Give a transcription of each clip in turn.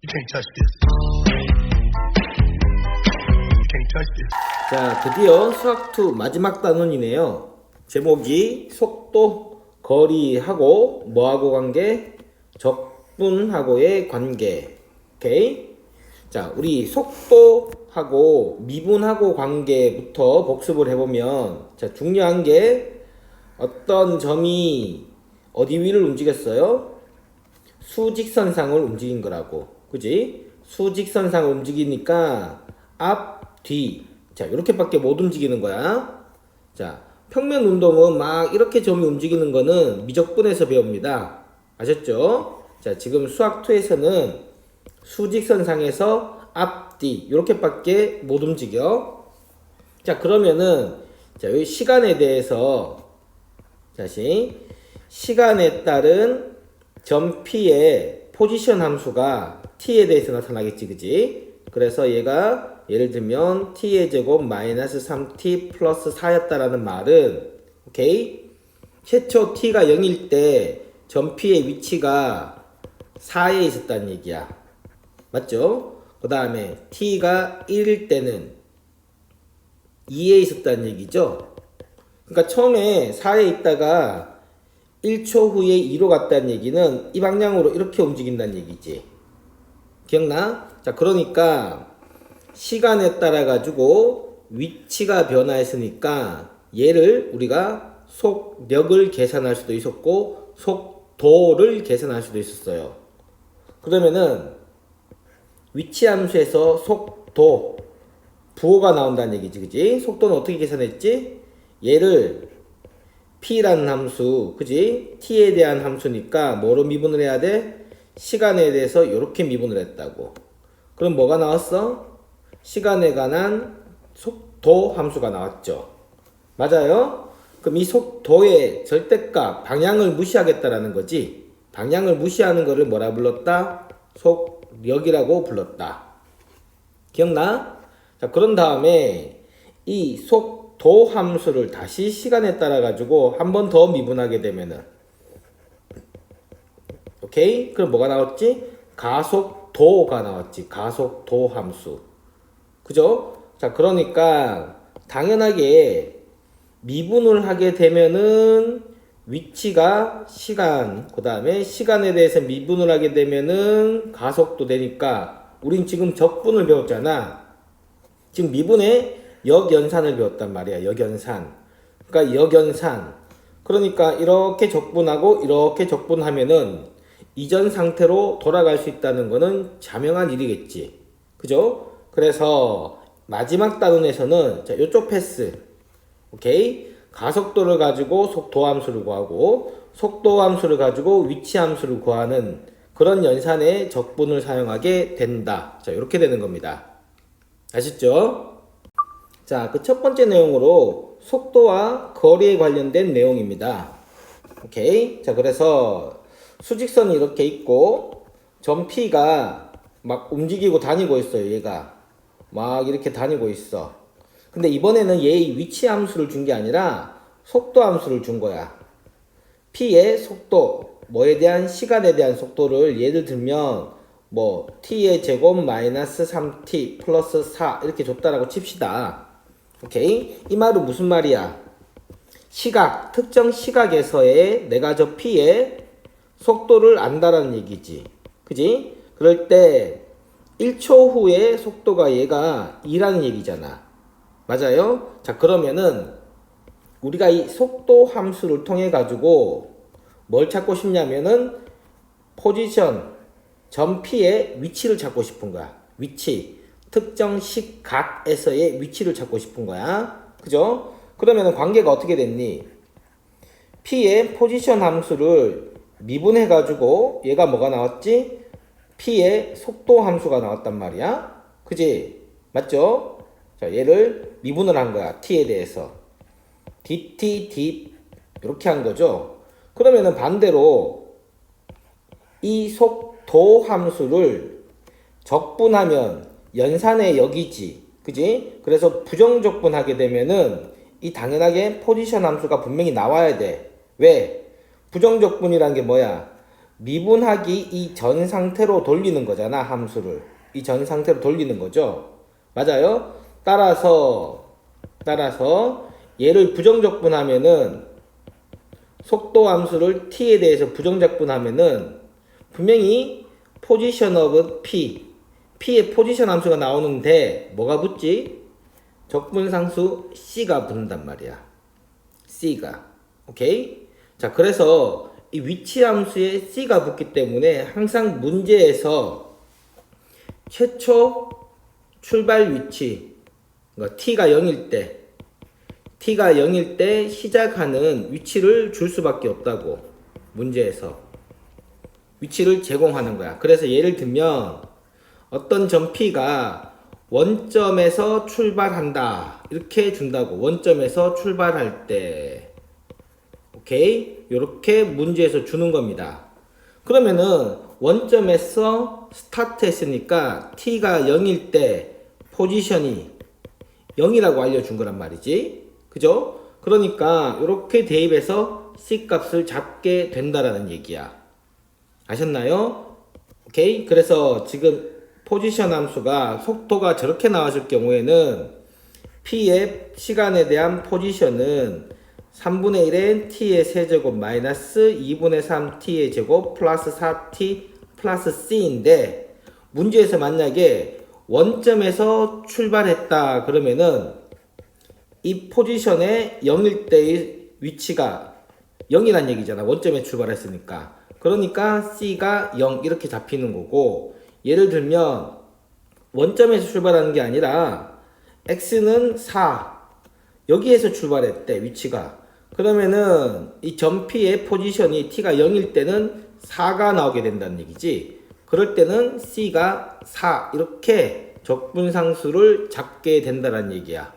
You can't touch this. You can't touch this. 자, 드디어 수학2 마지막 단원이네요. 제목이 속도, 거리하고 뭐하고 관계? 적분하고의 관계. 오케이? 자, 우리 속도하고 미분하고 관계부터 복습을 해보면, 자, 중요한 게 어떤 점이 어디 위를 움직였어요? 수직선상을 움직인 거라고. 그지? 수직선상을 움직이니까 앞, 뒤. 자, 이렇게밖에 못 움직이는 거야. 자, 평면 운동은 막 이렇게 점이 움직이는 거는 미적분에서 배웁니다. 아셨죠? 자, 지금 수학2에서는 수직선상에서 앞, 뒤 이렇게밖에 못 움직여. 자, 그러면은 자, 여기 시간에 대해서 다시 시간에 따른 점 P의 포지션 함수가 T에 대해서 나타나겠지, 그지? 그래서 얘가 예를 들면 T의 제곱 마이너스 3T 플러스 4였다라는 말은, 오케이? 최초 T가 0일 때 점 P의 위치가 4에 있었다는 얘기야. 맞죠? 그 다음에 T가 1일 때는 2에 있었다는 얘기죠? 그러니까 처음에 4에 있다가 1초 후에 2로 갔다는 얘기는 이 방향으로 이렇게 움직인다는 얘기지. 기억나? 자, 그러니까 시간에 따라 가지고 위치가 변화했으니까 얘를 우리가 속력을 계산할 수도 있었고 속도를 계산할 수도 있었어요. 그러면은 위치 함수에서 속도 부호가 나온다는 얘기지, 그지? 속도는 어떻게 계산했지? 얘를 P라는 함수, 그지? T에 대한 함수니까 뭐로 미분을 해야 돼? 시간에 대해서 이렇게 미분을 했다고. 그럼 뭐가 나왔어? 시간에 관한 속도 함수가 나왔죠. 맞아요? 그럼 이 속도의 절대값, 방향을 무시하겠다라는 거지. 방향을 무시하는 거를 뭐라 불렀다? 속력이라고 불렀다. 기억나? 자, 그런 다음에 이 속도 함수를 다시 시간에 따라 가지고 한 번 더 미분하게 되면은, 오케이? 그럼 뭐가 나왔지? 가속도가 나왔지. 가속도 함수. 그죠? 자, 그러니까 당연하게 미분을 하게 되면은 위치가 시간, 그 다음에 시간에 대해서 미분을 하게 되면은 가속도 되니까 우린 지금 적분을 배웠잖아. 지금 미분의 역연산을 배웠단 말이야. 역연산. 그러니까 역연산. 그러니까 이렇게 적분하고 이렇게 적분하면은 이전 상태로 돌아갈 수 있다는 거는 자명한 일이겠지. 그죠? 그래서 마지막 단원에서는 자, 요쪽 패스. 오케이? 가속도를 가지고 속도 함수를 구하고 속도 함수를 가지고 위치 함수를 구하는 그런 연산의 적분을 사용하게 된다. 자, 이렇게 되는 겁니다. 아셨죠? 자, 그 첫 번째 내용으로 속도와 거리에 관련된 내용입니다. 오케이? 자, 그래서 수직선이 이렇게 있고 점 P가 막 움직이고 다니고 있어요. 얘가 막 이렇게 다니고 있어. 근데 이번에는 얘의 위치 함수를 준 게 아니라 속도 함수를 준 거야. P의 속도, 뭐에 대한 시간에 대한 속도를 예를 들면 뭐 T의 제곱 마이너스 3T 플러스 4 이렇게 줬다라고 칩시다. 오케이? 이 말은 무슨 말이야? 시각, 특정 시각에서의 내가 저 P의 속도를 안다라는 얘기지. 그지? 그럴 때 1초 후에 속도가 얘가 2라는 얘기잖아. 맞아요? 자, 그러면은 우리가 이 속도 함수를 통해 가지고 뭘 찾고 싶냐면은 포지션, 점 P의 위치를 찾고 싶은 거야. 위치. 특정 시각에서의 위치를 찾고 싶은 거야. 그죠? 그러면은 관계가 어떻게 됐니? P의 포지션 함수를 미분해 가지고 얘가 뭐가 나왔지? P의 속도 함수가 나왔단 말이야. 그지? 맞죠? 자, 얘를 미분을 한 거야. T에 대해서. dt, d 이렇게 한 거죠. 그러면은 반대로 이 속도 함수를 적분하면 연산의 역이지. 그지? 그래서 부정적분하게 되면은 이 당연하게 포지션 함수가 분명히 나와야 돼. 왜? 부정적분이란 게 뭐야? 미분하기 이 전 상태로 돌리는 거잖아, 함수를. 이 전 상태로 돌리는 거죠. 맞아요? 따라서 얘를 부정적분하면은 속도 함수를 t에 대해서 부정적분하면은 분명히 포지션 오브 p의 포지션 함수가 나오는데 뭐가 붙지? 적분상수 c가 붙는단 말이야. c가. 오케이? 자, 그래서 이 위치 함수에 c가 붙기 때문에 항상 문제에서 최초 출발 위치, 그러니까 t가 0일 때 시작하는 위치를 줄 수밖에 없다고. 문제에서 위치를 제공하는 거야. 그래서 예를 들면 어떤 점 p가 원점에서 출발한다 이렇게 준다고. 원점에서 출발할 때, 오케이? 이렇게 문제에서 주는 겁니다. 그러면은 원점에서 스타트 했으니까 t가 0일 때 포지션이 0이라고 알려준 거란 말이지. 그죠? 그러니까 이렇게 대입해서 c 값을 잡게 된다라는 얘기야. 아셨나요? 오케이? 그래서 지금 포지션 함수가 속도가 저렇게 나왔을 경우에는 p의 시간에 대한 포지션은 3분의 1의 t의 세제곱 마이너스 2분의 3 t의 제곱 플러스 4t 플러스 c인데, 문제에서 만약에 원점에서 출발했다 그러면은 이 포지션의 0일 때의 위치가 0이란 얘기잖아. 원점에 출발했으니까. 그러니까 c가 0 이렇게 잡히는 거고, 예를 들면 원점에서 출발하는 게 아니라 x는 4 여기에서 출발했대, 위치가. 그러면은 이 점 p의 포지션이 t가 0일 때는 4가 나오게 된다는 얘기지. 그럴 때는 c가 4 이렇게 적분상수를 잡게 된다는 얘기야.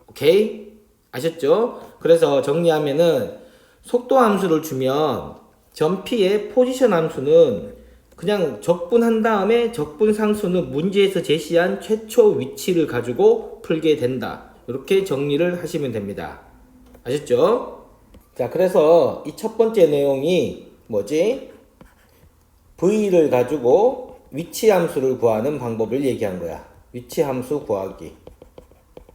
오케이? 아셨죠? 그래서 정리하면은 속도 함수를 주면 점 p의 포지션 함수는 그냥 적분한 다음에 적분상수는 문제에서 제시한 최초 위치를 가지고 풀게 된다. 이렇게 정리를 하시면 됩니다. 아셨죠? 자, 그래서 이 첫 번째 내용이 뭐지? v를 가지고 위치 함수를 구하는 방법을 얘기한 거야. 위치 함수 구하기.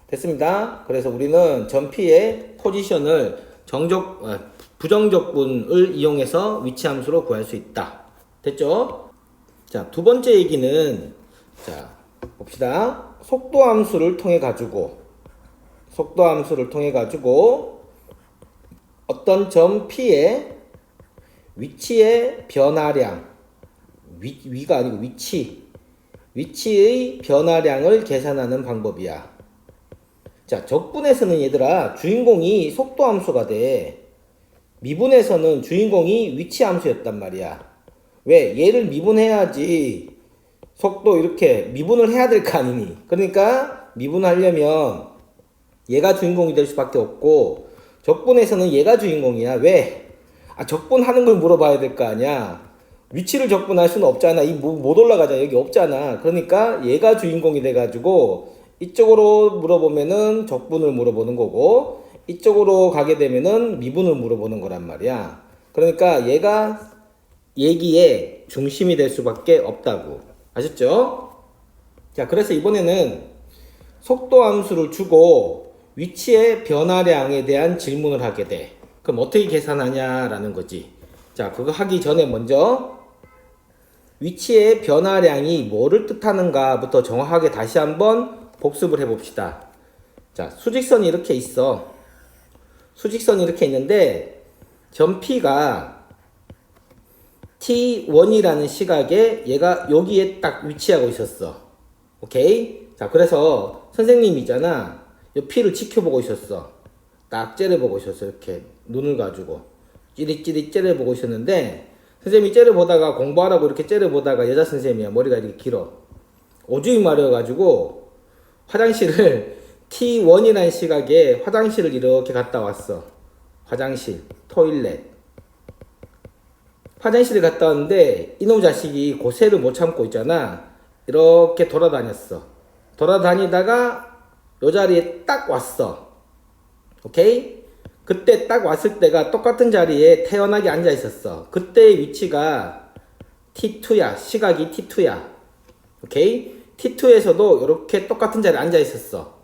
됐습니다. 그래서 우리는 점 p의 포지션을 부정적분을 이용해서 위치 함수로 구할 수 있다. 됐죠? 자, 두 번째 얘기는, 자, 봅시다. 속도 함수를 통해 가지고 어떤 점 p의 위치의 변화량, 위가 아니고 위치의 변화량을 계산하는 방법이야. 자, 적분에서는 얘들아 주인공이 속도 함수가 돼. 미분에서는 주인공이 위치 함수였단 말이야. 왜? 얘를 미분해야지 속도 이렇게 미분을 해야 될 거 아니니. 그러니까 미분하려면 얘가 주인공이 될 수밖에 없고, 적분에서는 얘가 주인공이야. 왜? 적분하는 걸 물어봐야 될 거 아니야. 위치를 적분할 수는 없잖아. 못 올라가잖아. 여기 없잖아. 그러니까 얘가 주인공이 돼가지고 이쪽으로 물어보면은 적분을 물어보는 거고, 이쪽으로 가게 되면은 미분을 물어보는 거란 말이야. 그러니까 얘가 얘기의 중심이 될 수밖에 없다고. 아셨죠? 자, 그래서 이번에는 속도 함수를 주고 위치의 변화량에 대한 질문을 하게 돼. 그럼 어떻게 계산하냐라는 거지. 자, 그거 하기 전에 먼저 위치의 변화량이 뭐를 뜻하는가부터 정확하게 다시 한번 복습을 해봅시다. 자, 수직선이 이렇게 있어. 수직선이 이렇게 있는데 점 P가 T1이라는 시각에 얘가 여기에 딱 위치하고 있었어. 오케이? 자, 그래서 선생님이 있잖아. 이 P를 지켜보고 있었어. 딱 째려보고 있었어. 이렇게 눈을 가지고 찌릿찌릿 째려보고 있었는데, 선생님이 째려보다가 공부하라고 이렇게 째려보다가, 여자 선생님이야. 머리가 이렇게 길어. 오줌이 마려워가지고 화장실을 T1이라는 시각에 화장실을 이렇게 갔다 왔어. 화장실, 토일렛. 화장실에 갔다 왔는데 이놈 자식이 고세를 못 참고 있잖아. 이렇게 돌아다녔어. 돌아다니다가 요 자리에 딱 왔어. 오케이? 그때 딱 왔을 때가 똑같은 자리에 태연하게 앉아 있었어. 그때의 위치가 T2야. 시각이 T2야. 오케이? T2에서도 이렇게 똑같은 자리에 앉아 있었어.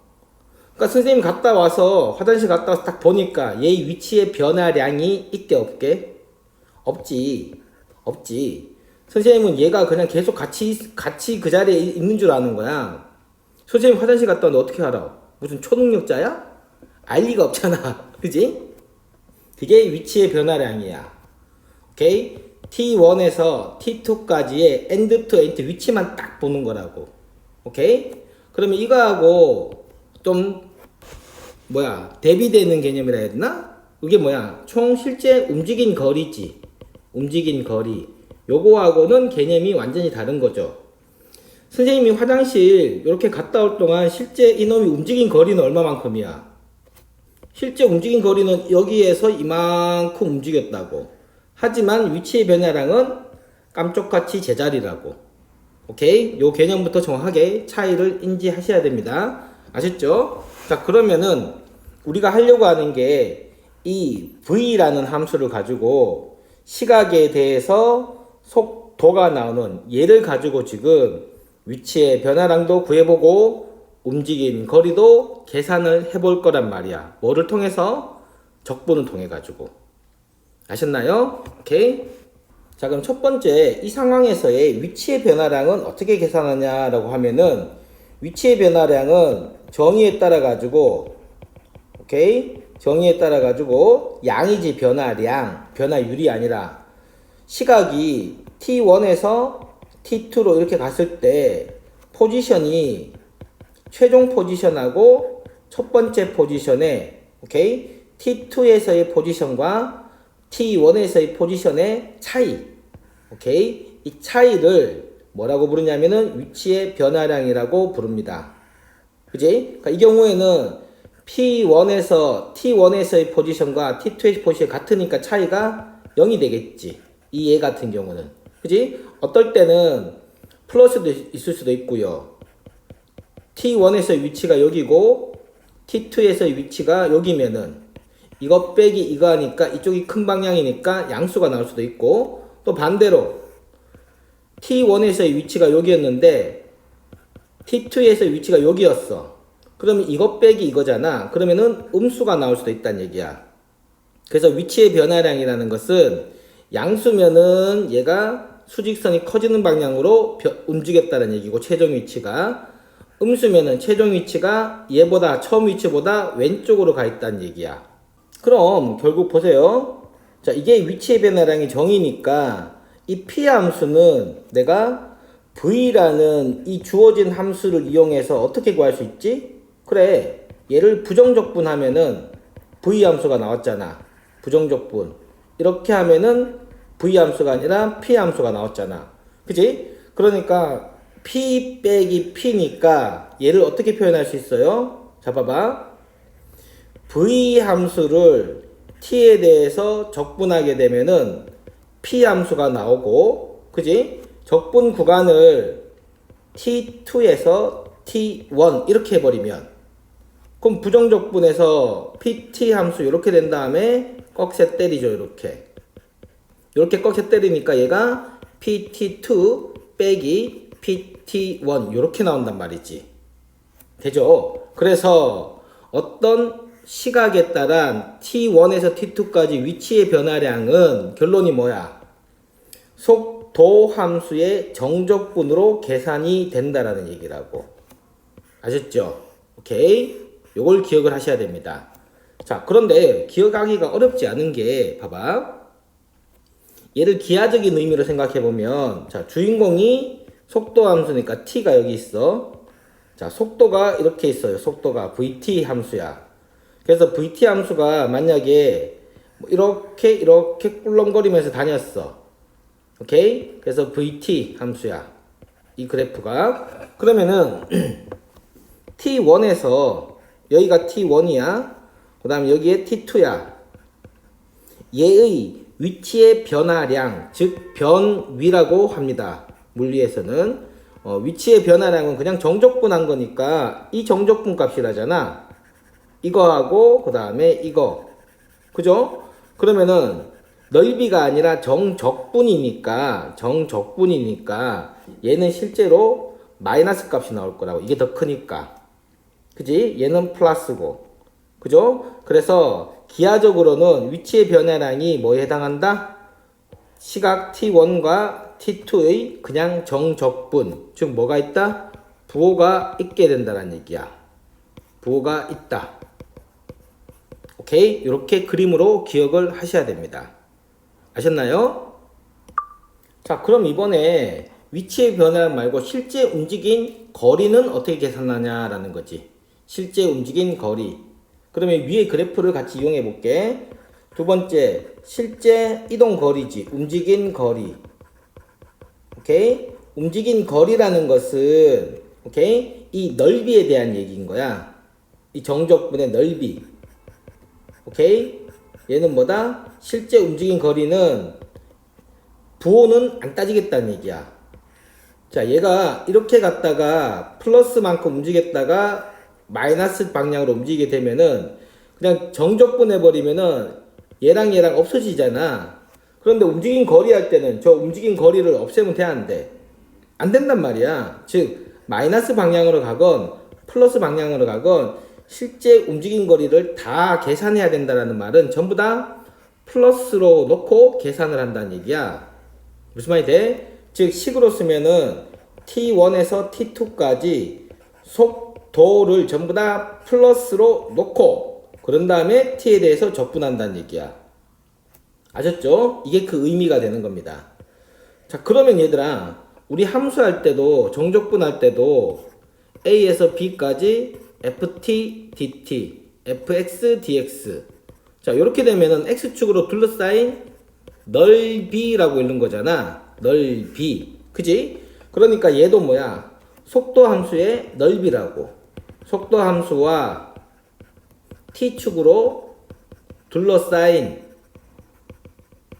그러니까 선생님 갔다 와서 화장실 갔다 와서 딱 보니까 얘 위치의 변화량이 있게 없게? 없지. 없지. 선생님은 얘가 그냥 계속 같이 그 자리에 있는 줄 아는 거야. 선생님 화장실 갔다 왔는데 어떻게 알아? 무슨 초능력자야? 알 리가 없잖아. 그지? 그게 위치의 변화량이야. 오케이? T1에서 T2까지의 end to end 위치만 딱 보는 거라고. 오케이? 그러면 이거하고 좀 대비되는 개념이라 해야 되나? 이게 총 실제 움직인 거리지. 움직인 거리. 요거하고는 개념이 완전히 다른 거죠. 선생님이 화장실 이렇게 갔다 올 동안 실제 이놈이 움직인 거리는 얼마만큼이야? 실제 움직인 거리는 여기에서 이만큼 움직였다고. 하지만 위치의 변화량은 깜짝같이 제자리라고. 오케이? 요 개념부터 정확하게 차이를 인지하셔야 됩니다. 아셨죠? 자, 그러면은 우리가 하려고 하는 게 이 V라는 함수를 가지고 시각에 대해서 속도가 나오는 얘를 가지고 지금 위치의 변화량도 구해보고 움직인 거리도 계산을 해볼 거란 말이야. 뭐를 통해서? 적분을 통해 가지고. 아셨나요? 오케이? 자, 그럼 첫 번째 이 상황에서의 위치의 변화량은 어떻게 계산하냐라고 하면은 위치의 변화량은 정의에 따라 가지고 오케이? 정의에 따라 가지고 양이지 변화량, 변화율이 아니라 시각이 T1에서 T2로 이렇게 갔을 때 포지션이 최종 포지션하고 첫 번째 포지션의 오케이? T2에서의 포지션과 T1에서의 포지션의 차이. 오케이? 이 차이를 뭐라고 부르냐면은 위치의 변화량이라고 부릅니다. 그지? 그러니까 이 경우에는 P1에서 T1에서의 포지션과 T2에서의 포지션이 같으니까 차이가 0이 되겠지. 이 얘 같은 경우는. 그지? 어떨 때는 플러스도 있을 수도 있고요. T1에서의 위치가 여기고 T2에서의 위치가 여기면은 이거 빼기 이거 하니까 이쪽이 큰 방향이니까 양수가 나올 수도 있고, 또 반대로 T1에서의 위치가 여기였는데 T2에서의 위치가 여기였어. 그러면 이거 빼기 이거잖아. 그러면은 음수가 나올 수도 있다는 얘기야. 그래서 위치의 변화량이라는 것은 양수면은 얘가 수직선이 커지는 방향으로 움직였다는 얘기고, 최종 위치가. 음수면은 최종 위치가 얘보다 처음 위치보다 왼쪽으로 가 있다는 얘기야. 그럼 결국 보세요. 자, 이게 위치의 변화량이 정의니까 이 P 함수는 내가 V라는 이 주어진 함수를 이용해서 어떻게 구할 수 있지? 그래, 얘를 부정적분하면은 V 함수가 나왔잖아. 부정적분. 이렇게 하면은 V 함수가 아니라 P 함수가 나왔잖아. 그치? 그러니까 P 빼기 P니까 얘를 어떻게 표현할 수 있어요? 자, 봐봐. V 함수를 T에 대해서 적분하게 되면은 P 함수가 나오고, 그지? 적분 구간을 T2에서 T1 이렇게 해버리면, 그럼 부정적분에서 PT 함수 이렇게 된 다음에 꺽쇠 때리죠. 이렇게 꺽쇠 때리니까 얘가 PT2 빼기 PT1 이렇게 나온단 말이지. 되죠? 그래서 어떤 시각에 따른 T1에서 T2까지 위치의 변화량은 결론이 뭐야? 속도 함수의 정적분으로 계산이 된다라는 얘기라고. 아셨죠? 오케이? 요걸 기억을 하셔야 됩니다. 자, 그런데 기억하기가 어렵지 않은 게, 봐봐. 얘를 기하적인 의미로 생각해 보면, 자, 주인공이 속도 함수니까 t가 여기 있어. 자, 속도가 이렇게 있어요. 속도가 vt 함수야. 그래서 vt 함수가 만약에 이렇게 꿀렁거리면서 다녔어. 오케이? 그래서 vt 함수야. 이 그래프가. 그러면은 t1에서 여기가 t1이야. 그 다음 여기에 t2야. 얘의 위치의 변화량, 즉 변위라고 합니다. 물리에서는 위치의 변화량은 그냥 정적분한 거니까 이 정적분 값이라잖아. 이거하고 그 다음에 이거 그죠? 그러면은 넓이가 아니라 정적분이니까 얘는 실제로 마이너스 값이 나올 거라고. 이게 더 크니까. 그지? 얘는 플러스고. 그죠? 그래서 기하적으로는 위치의 변화량이 뭐에 해당한다? 시각 T1과 T2의 그냥 정적분. 즉 뭐가 있다? 부호가 있게 된다는 얘기야. 부호가 있다. 오케이? 이렇게 그림으로 기억을 하셔야 됩니다. 아셨나요? 자, 그럼 이번에 위치의 변화 말고 실제 움직인 거리는 어떻게 계산하냐라는 거지. 실제 움직인 거리. 그러면 위에 그래프를 같이 이용해 볼게. 두 번째, 실제 이동 거리지. 움직인 거리. 오케이? 움직인 거리라는 것은, 오케이? 이 넓이에 대한 얘기인 거야. 이 정적분의 넓이. 오케이? 얘는 뭐다? 실제 움직인 거리는 부호는 안 따지겠다는 얘기야. 자, 얘가 이렇게 갔다가 플러스만큼 움직였다가 마이너스 방향으로 움직이게 되면은 그냥 정적분 해버리면은 얘랑 없어지잖아. 그런데 움직인 거리 할 때는 저 움직인 거리를 없애면 돼, 안 돼? 안 된단 말이야. 즉, 마이너스 방향으로 가건 플러스 방향으로 가건 실제 움직인 거리를 다 계산해야 된다는 말은 전부 다 플러스로 놓고 계산을 한다는 얘기야. 무슨 말이 돼? 즉 식으로 쓰면은 T1에서 T2까지 속도를 전부 다 플러스로 놓고 그런 다음에 T에 대해서 적분한다는 얘기야. 아셨죠? 이게 그 의미가 되는 겁니다. 자, 그러면 얘들아, 우리 함수할 때도 정적분할 때도 A에서 B까지 ft dt, fx dx. 자, 이렇게 되면은 x축으로 둘러싸인 넓이라고 읽는 거잖아. 넓이. 그지? 그러니까 얘도 뭐야? 속도 함수의 넓이라고. 속도 함수와 t축으로 둘러싸인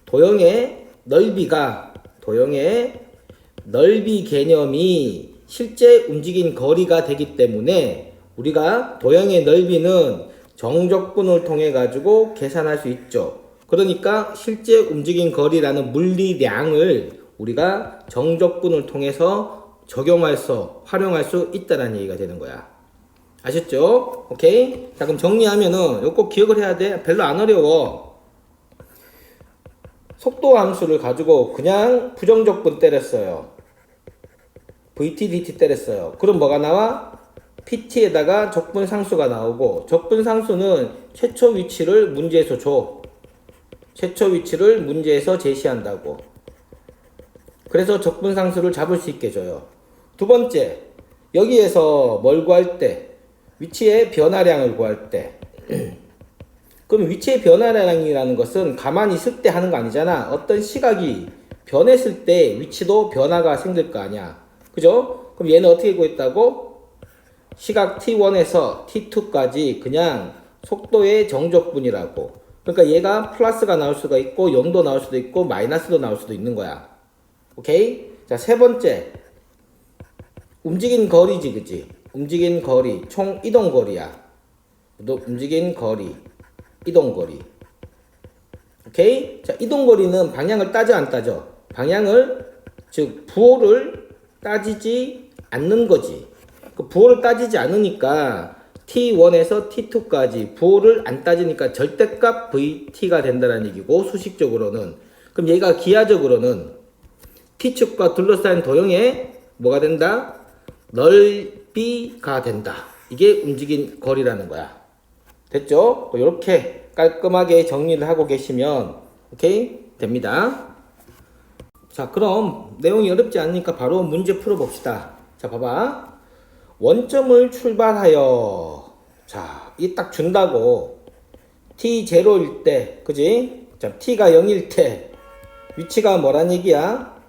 도형의 넓이가, 도형의 넓이 개념이 실제 움직인 거리가 되기 때문에 우리가 도형의 넓이는 정적분을 통해 가지고 계산할 수 있죠. 그러니까 실제 움직인 거리라는 물리량을 우리가 정적분을 통해서 활용할 수 있다는 얘기가 되는 거야. 아셨죠? 오케이? 자, 그럼 정리하면은 이거 꼭 기억을 해야 돼. 별로 안 어려워. 속도 함수를 가지고 그냥 부정적분 때렸어요. VT, DT 때렸어요. 그럼 뭐가 나와? PT에다가 적분상수가 나오고, 적분상수는 최초 위치를 문제에서 줘. 최초 위치를 문제에서 제시한다고. 그래서 적분상수를 잡을 수 있게 줘요. 두 번째, 여기에서 뭘 구할 때? 위치의 변화량을 구할 때. 그럼 위치의 변화량이라는 것은 가만히 있을 때 하는 거 아니잖아. 어떤 시각이 변했을 때 위치도 변화가 생길 거 아니야. 그죠? 그럼 얘는 어떻게 구했다고? 시각 T1에서 T2까지 그냥 속도의 정적분이라고. 그러니까 얘가 플러스가 나올 수가 있고 0도 나올 수도 있고 마이너스도 나올 수도 있는 거야. 오케이? 자, 세 번째, 움직인 거리지, 그지? 움직인 거리, 총 이동 거리야. 움직인 거리, 이동 거리. 오케이? 자, 이동 거리는 방향을 따져 안 따져? 방향을, 즉 부호를 따지지 않는 거지. 그 부호를 따지지 않으니까 T1에서 T2까지 부호를 안 따지니까 절대값 VT가 된다는 얘기고, 수식적으로는. 그럼 얘가 기하적으로는 T축과 둘러싸인 도형의 뭐가 된다? 넓이가 된다. 이게 움직인 거리라는 거야. 됐죠? 이렇게 깔끔하게 정리를 하고 계시면 오케이? 됩니다. 자, 그럼 내용이 어렵지 않으니까 바로 문제 풀어봅시다. 자, 봐봐. 원점을 출발하여, 자, 이 딱 준다고. t0일 때, 그지? 자, t가 0일 때 위치가 뭐란 얘기야?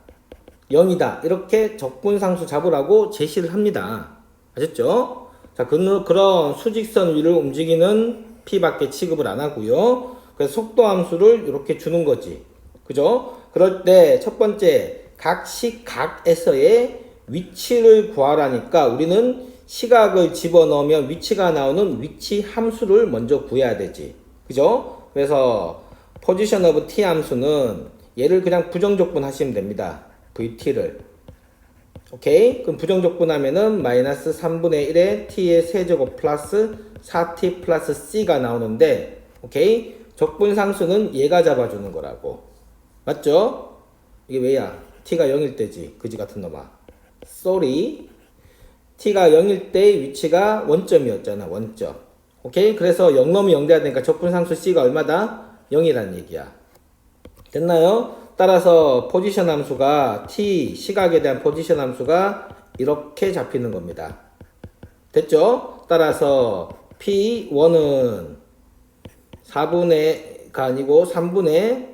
0이다. 이렇게 적분상수 잡으라고 제시를 합니다. 아셨죠? 자, 그런 수직선 위를 움직이는 p밖에 취급을 안 하고요. 그래서 속도 함수를 이렇게 주는 거지. 그죠? 그럴 때 첫 번째, 각 시각에서의 위치를 구하라니까 우리는 시각을 집어넣으면 위치가 나오는 위치 함수를 먼저 구해야 되지. 그죠? 그래서 position of t 함수는 얘를 그냥 부정적분 하시면 됩니다. vt를. 오케이? 그럼 부정적분 하면은 마이너스 3분의 1의 t의 세제곱 플러스 4t 플러스 c가 나오는데, 오케이? 적분 상수는 얘가 잡아주는 거라고. 맞죠? 이게 왜야? t가 0일 때지. 그지 같은 놈아. sorry. t가 0일 때 위치가 원점이었잖아. 원점. 오케이? 그래서 0 넘으면 0 돼야 되니까 적분 상수 c가 얼마다? 0이라는 얘기야. 됐나요? 따라서 포지션 함수가 t 시각에 대한 포지션 함수가 이렇게 잡히는 겁니다. 됐죠? 따라서 p1은 4분의가 아니고 3분의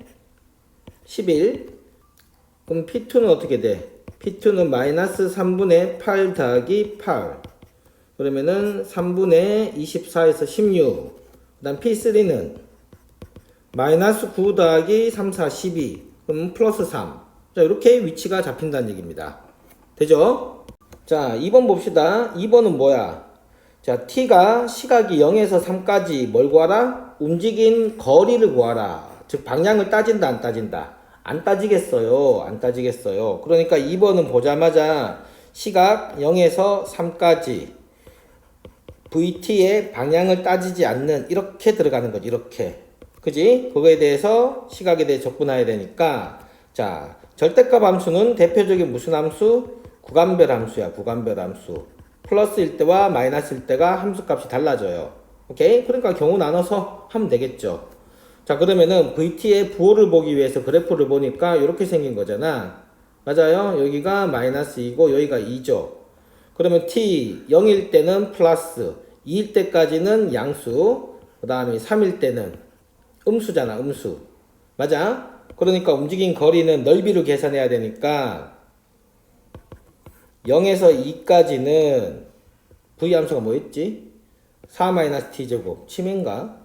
11. 그럼 p2는 어떻게 돼? p2는 마이너스 3분의 8 더하기 8. 그러면은 3분의 24에서 16. 그 다음 p3는 마이너스 9 더하기 3, 4, 12. 그럼 플러스 3. 자, 이렇게 위치가 잡힌다는 얘기입니다. 되죠? 자, 2번 봅시다. 2번은 뭐야? 자, t가 시각이 0에서 3까지 뭘 구하라? 움직인 거리를 구하라. 즉, 방향을 따진다, 안 따진다? 안 따지겠어요. 안 따지겠어요. 그러니까 2번은 보자마자 시각 0에서 3까지 vt의 방향을 따지지 않는 이렇게 들어가는 거지. 이렇게. 그지? 그거에 대해서 시각에 대해 적분해야 되니까, 자, 절대값 함수는 대표적인 무슨 함수? 구간별 함수야. 구간별 함수. 플러스일 때와 마이너스일 때가 함수값이 달라져요. 오케이? 그러니까 경우 나눠서 하면 되겠죠. 자, 그러면은 vt의 부호를 보기 위해서 그래프를 보니까 이렇게 생긴 거잖아. 맞아요? 여기가 마이너스 2고 여기가 2죠. 그러면 t 0일 때는 플러스, 2일 때까지는 양수, 그 다음에 3일 때는 음수잖아, 음수. 맞아? 그러니까 움직인 거리는 넓이로 계산해야 되니까 0에서 2까지는 v 함수가 뭐였지? 4-t제곱. 침인가?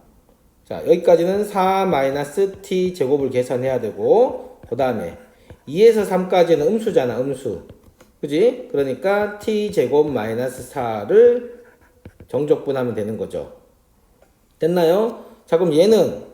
자, 여기까지는 4-t 제곱을 계산해야 되고, 그 다음에 2에서 3까지는 음수잖아, 음수. 그지? 그러니까 t 제곱 마이너스 4를 정적분하면 되는 거죠. 됐나요? 자, 그럼 얘는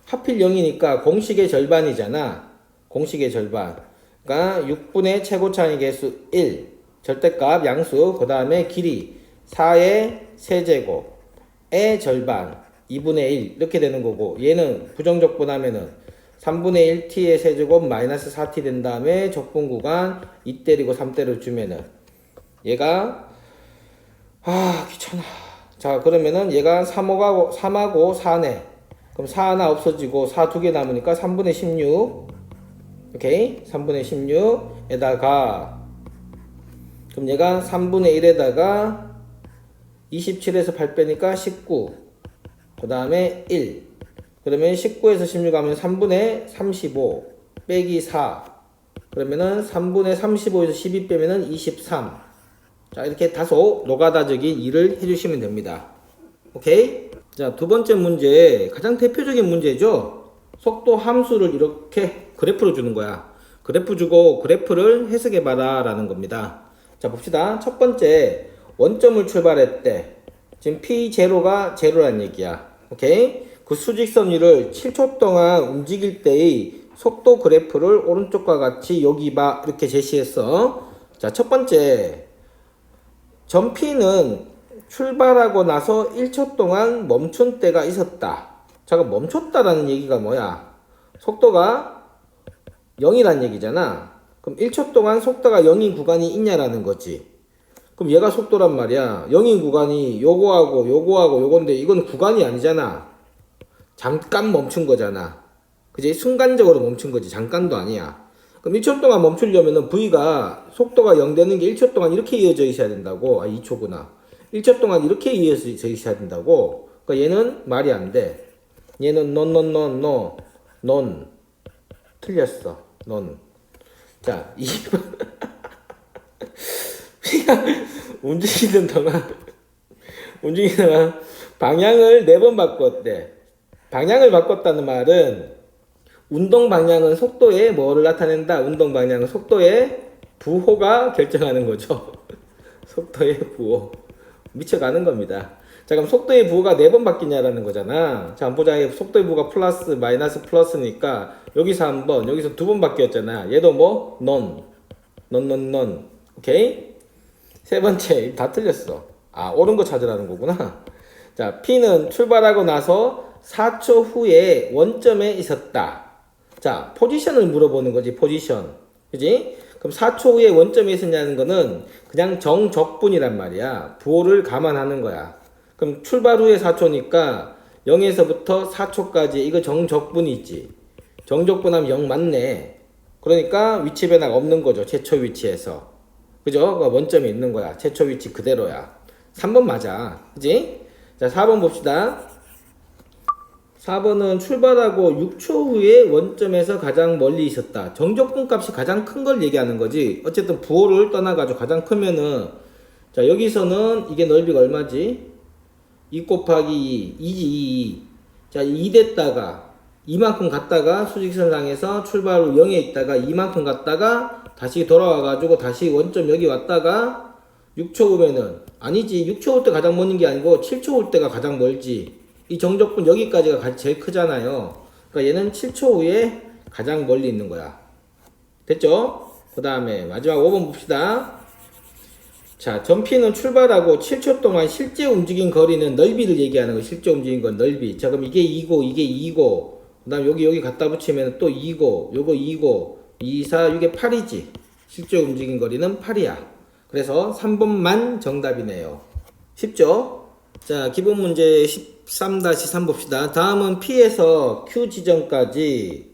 하필 0이니까 공식의 절반이잖아. 공식의 절반. 그러니까 6분의 최고차의 개수 1. 절대값 양수. 그 다음에 길이 4의 세제곱의 절반. 2분의 1. 이렇게 되는 거고, 얘는 부정적분하면은 3분의 1t의 세제곱 마이너스 4t 된 다음에 적분 구간 2 때리고 3 때려 주면은 얘가 귀찮아. 자, 그러면은 얘가 3하고 4네. 그럼 4 하나 없어지고 4 두 개 남으니까 3분의 16. 오케이? 3분의 16에다가 그럼 얘가 3분의 1에다가 27에서 8 빼니까 19. 그 다음에 1. 그러면 19에서 16 하면 3분의 35 빼기 4. 그러면은 3분의 35에서 12 빼면은 23. 자, 이렇게 다소 노가다적인 일을 해주시면 됩니다. 오케이? 자, 두 번째 문제, 가장 대표적인 문제죠. 속도 함수를 이렇게 그래프로 주는 거야. 그래프 주고 그래프를 해석해봐라 라는 겁니다. 자, 봅시다. 첫 번째, 원점을 출발했대. 지금 P0가 0라는 얘기야. 오케이? 그 수직선 위를 7초 동안 움직일 때의 속도 그래프를 오른쪽과 같이 여기 봐 이렇게 제시했어. 자, 첫 번째, 점 P는 출발하고 나서 1초 동안 멈춘 때가 있었다. 잠깐, 멈췄다라는 얘기가 뭐야? 속도가 0이란 얘기잖아. 그럼 1초 동안 속도가 0인 구간이 있냐라는 거지. 그럼 얘가 속도란 말이야. 0인 구간이 요거하고 요거하고 요건데 이건 구간이 아니잖아. 잠깐 멈춘 거잖아. 그지? 순간적으로 멈춘 거지. 잠깐도 아니야. 그럼 1초 동안 멈추려면은 V가 속도가 0 되는 게 1초 동안 이렇게 이어져 있어야 된다고. 2초구나. 1초 동안 이렇게 이어져 있어야 된다고. 그러니까 얘는 말이 안 돼. 얘는 non. 틀렸어. non. 자, 2번. V가 움직이는 동안 방향을 4번 바꿨대. 방향을 바꿨다는 말은 운동 방향은 속도의 뭐를 나타낸다? 운동 방향은 속도의 부호가 결정하는 거죠. 속도의 부호. 미쳐가는 겁니다. 자, 그럼 속도의 부호가 4번 바뀌냐라는 거잖아. 자, 한번 보자. 속도의 부호가 플러스, 마이너스, 플러스니까 여기서 한 번, 여기서 2번 바뀌었잖아. 얘도 뭐? non. 오케이? 세 번째, 다 틀렸어. 아, 옳은 거 찾으라는 거구나. 자, P는 출발하고 나서 4초 후에 원점에 있었다. 자, 포지션을 물어보는 거지, 포지션. 그지? 그럼 4초 후에 원점에 있었냐는 거는 그냥 정적분이란 말이야. 부호를 감안하는 거야. 그럼 출발 후에 4초니까 0에서부터 4초까지 이거 정적분이 있지. 정적분하면 0 맞네. 그러니까 위치 변화가 없는 거죠. 최초 위치에서. 그죠? 그러니까 원점이 있는 거야. 최초 위치 그대로야. 3번 맞아. 그지? 자, 4번 봅시다. 4번은 출발하고 6초 후에 원점에서 가장 멀리 있었다. 정적분 값이 가장 큰 걸 얘기하는 거지. 어쨌든 부호를 떠나가지고 가장 크면은, 자, 여기서는 이게 넓이가 얼마지? 2 곱하기 2, 2지, 2. 자, 2 됐다가, 이만큼 갔다가 수직선상에서 출발 후 0에 있다가 이만큼 갔다가 다시 돌아와가지고 다시 원점 여기 왔다가 6초 후면은, 아니지, 6초 올 때 가장 먼 게 아니고 7초 올 때가 가장 멀지. 이 정적분 여기까지가 제일 크잖아요. 그러니까 얘는 7초 후에 가장 멀리 있는 거야. 됐죠? 그 다음에 마지막 5번 봅시다. 자, 전피는 출발하고 7초 동안 실제 움직인 거리는 넓이를 얘기하는 거. 실제 움직인 건 넓이. 자, 그럼 이게 2고 이게 2고 그 다음 여기 갖다 붙이면 또 2고 요거 2고 2, 4, 이게 8이지. 실제 움직인 거리는 8이야. 그래서 3번만 정답이네요. 쉽죠? 자, 기본 문제 13-3 봅시다. 다음은 P에서 Q 지점까지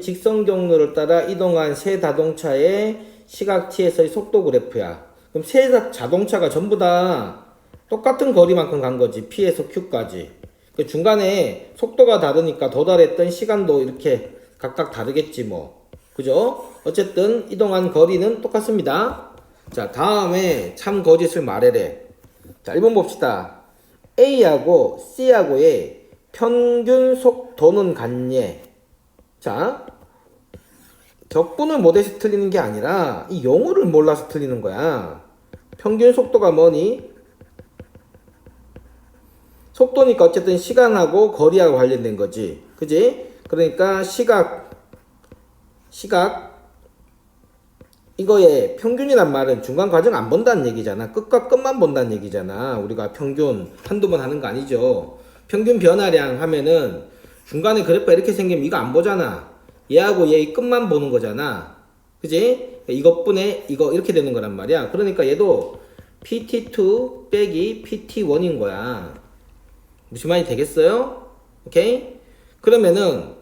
직선 경로를 따라 이동한 세 자동차의 시각 t에서의 속도 그래프야. 그럼 세 자동차가 전부 다 똑같은 거리만큼 간 거지. P에서 Q까지. 그 중간에 속도가 다르니까 도달했던 시간도 이렇게 각각 다르겠지 뭐. 그죠? 어쨌든 이동한 거리는 똑같습니다. 자, 다음에 참 거짓을 말해래. 자, 1번 봅시다. A하고 C하고의 평균 속도는 같네. 자, 적분을 못해서 틀리는 게 아니라 이 용어를 몰라서 틀리는 거야. 평균 속도가 뭐니? 속도니까 어쨌든 시간하고 거리하고 관련된 거지. 그지? 그러니까 시각 이거의 평균이란 말은 중간 과정 안 본다는 얘기잖아. 끝과 끝만 본다는 얘기잖아. 우리가 평균 한두 번 하는 거 아니죠. 평균 변화량 하면은 중간에 그래프가 이렇게 생기면 이거 안 보잖아. 얘하고 얘의 끝만 보는 거잖아. 그지? 이것분에 이거 이렇게 되는 거란 말이야. 그러니까 얘도 PT2 빼기 PT1인 거야. 무슨 말이 되겠어요? 오케이? 그러면은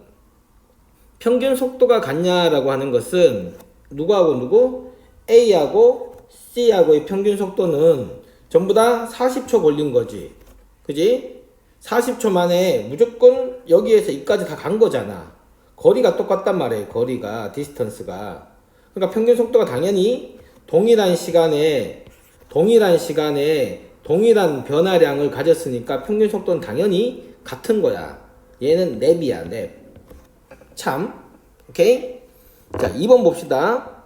평균 속도가 같냐라고 하는 것은 누구하고 누구? A하고 C하고의 평균 속도는 전부 다 40초 걸린 거지. 그지? 40초 만에 무조건 여기에서 이까지 다 간 거잖아. 거리가 똑같단 말이에요. 거리가, 디스턴스가. 그러니까 평균 속도가 당연히 동일한 시간에 동일한 변화량을 가졌으니까 평균 속도는 당연히 같은 거야. 얘는 랩이야, 랩. 참. 오케이? 자, 2번 봅시다.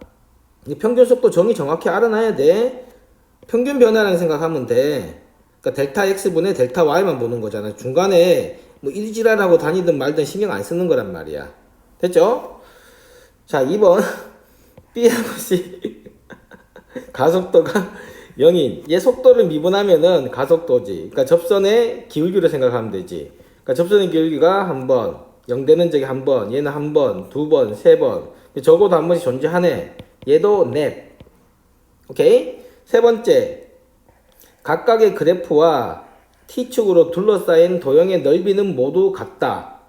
평균 속도 정의 정확히 알아놔야 돼. 평균 변화량 생각하면 돼. 그러니까 델타 X분의 델타 Y만 보는 거잖아. 중간에 뭐 일지랄하고 다니든 말든 신경 안 쓰는 거란 말이야. 됐죠? 자, 2번. B하고 C. 가속도가 0인. 얘 속도를 미분하면은 가속도지. 그러니까 접선의 기울기로 생각하면 되지. 그러니까 접선의 기울기가 한 번, 0 되는 적이 한 번, 얘는 한 번, 두 번, 세 번. 적어도 한 번씩 존재하네. 얘도 넷. 오케이? 세 번째. 각각의 그래프와 T축으로 둘러싸인 도형의 넓이는 모두 같다.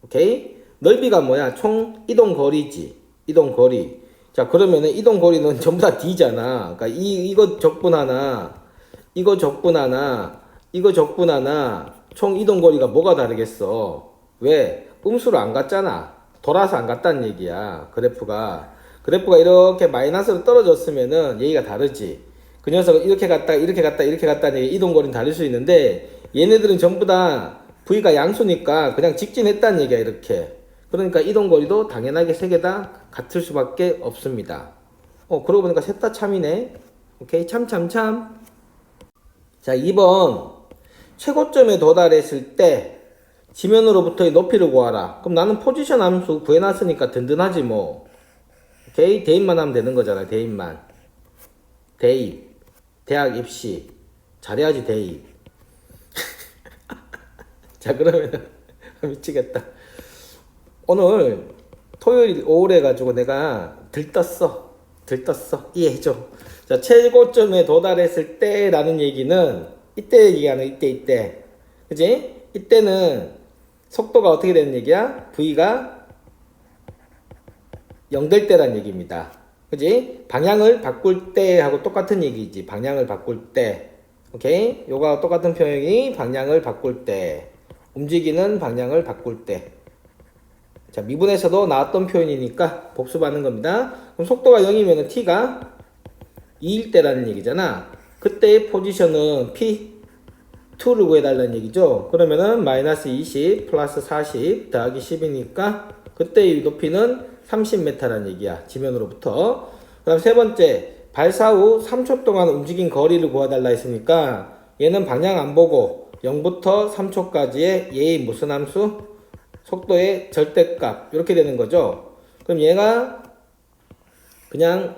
오케이? 넓이가 뭐야? 총 이동거리지. 이동거리. 자, 그러면은 이동거리는 전부 다 D잖아. 그러니까 이거 적분 하나, 이거 적분 하나, 이거 적분 하나, 총 이동거리가 뭐가 다르겠어? 왜? 음수로 안 갔잖아. 돌아서 안 갔다는 얘기야. 그래프가 이렇게 마이너스로 떨어졌으면은 얘기가 다르지. 그 녀석은 이렇게 갔다 이렇게 갔다는 얘기, 이동거리는 다를 수 있는데 얘네들은 전부 다 V가 양수니까 그냥 직진했다는 얘기야. 이렇게. 그러니까 이동거리도 당연하게 세 개 다 같을 수밖에 없습니다. 그러고 보니까 셋 다 참이네. 오케이, 참. 자, 자, 2번. 최고점에 도달했을 때 지면으로부터의 높이를 구하라. 그럼 나는 포지션 함수 구해놨으니까 든든하지 뭐. 오케이? 대입만 하면 되는 거잖아. 대입만. 대입. 대학 입시. 잘해야지 대입. 자, 그러면 미치겠다. 오늘 토요일 오후래 해가지고 내가 들떴어. 이해해줘. 자, 최고점에 도달했을 때라는 얘기는 이때 얘기하는 이때. 그지? 이때는 속도가 어떻게 되는 얘기야? V가 0 될 때란 얘기입니다. 그지? 방향을 바꿀 때하고 똑같은 얘기지. 방향을 바꿀 때. 오케이? 요가 똑같은 표현이 방향을 바꿀 때. 움직이는 방향을 바꿀 때. 자, 미분에서도 나왔던 표현이니까 복습하는 겁니다. 그럼 속도가 0이면 t가 2일 때라는 얘기잖아. 그때의 포지션은 p2를 구해달라는 얘기죠. 그러면은 마이너스 20 플러스 40 더하기 10이니까 그때의 높이는 30m라는 얘기야. 지면으로부터. 그 다음 세 번째, 발사 후 3초 동안 움직인 거리를 구해달라 했으니까 얘는 방향 안 보고 0부터 3초까지의 얘의 무슨 함수? 속도의 절대값. 이렇게 되는 거죠. 그럼 얘가 그냥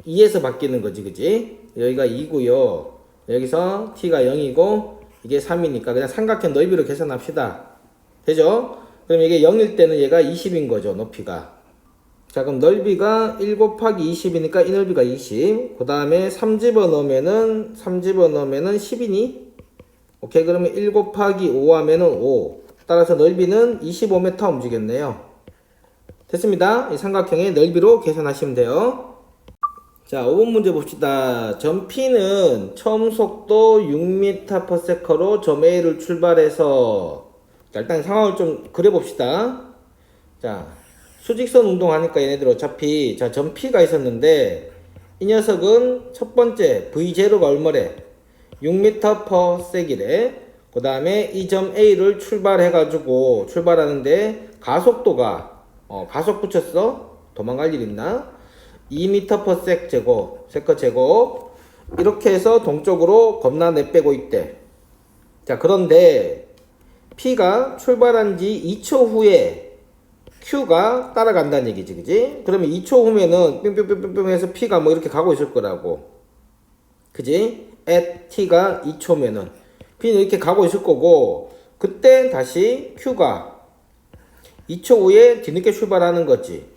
2에서 바뀌는 거지, 그지? 여기가 2고요. 여기서 t가 0이고 이게 3이니까 그냥 삼각형 넓이로 계산합시다. 되죠? 그럼 이게 0일 때는 얘가 20인 거죠, 높이가. 자, 그럼 넓이가 1 곱하기 20이니까 이 넓이가 20. 그 다음에 3 집어넣으면은 10이니? 오케이, 그러면 1 곱하기 5 하면은 5. 따라서 넓이는 25m 움직였네요. 됐습니다. 이 삼각형의 넓이로 계산하시면 돼요. 자, 5번 문제 봅시다. 점 P는 처음 속도 6m/s로 점 A를 출발해서, 자, 일단 상황을 좀 그려봅시다. 자, 수직선 운동하니까 얘네들 어차피, 자, 점 P가 있었는데 이 녀석은 첫 번째 V0가 얼마래? 6m/s이래. 그 다음에 이 점 A를 출발하는데 가속도가 가속 붙였어? 도망갈 일 있나? 2m/s 제곱, 세컨 제곱. 이렇게 해서 동쪽으로 겁나 내빼고 있대. 자, 그런데 P가 출발한 지 2초 후에 Q가 따라간다는 얘기지, 그지? 그러면 2초 후면은 뿅뿅뿅뿅 해서 P가 뭐 이렇게 가고 있을 거라고. 그지? at T가 2초면은 P는 이렇게 가고 있을 거고, 그때 다시 Q가 2초 후에 뒤늦게 출발하는 거지.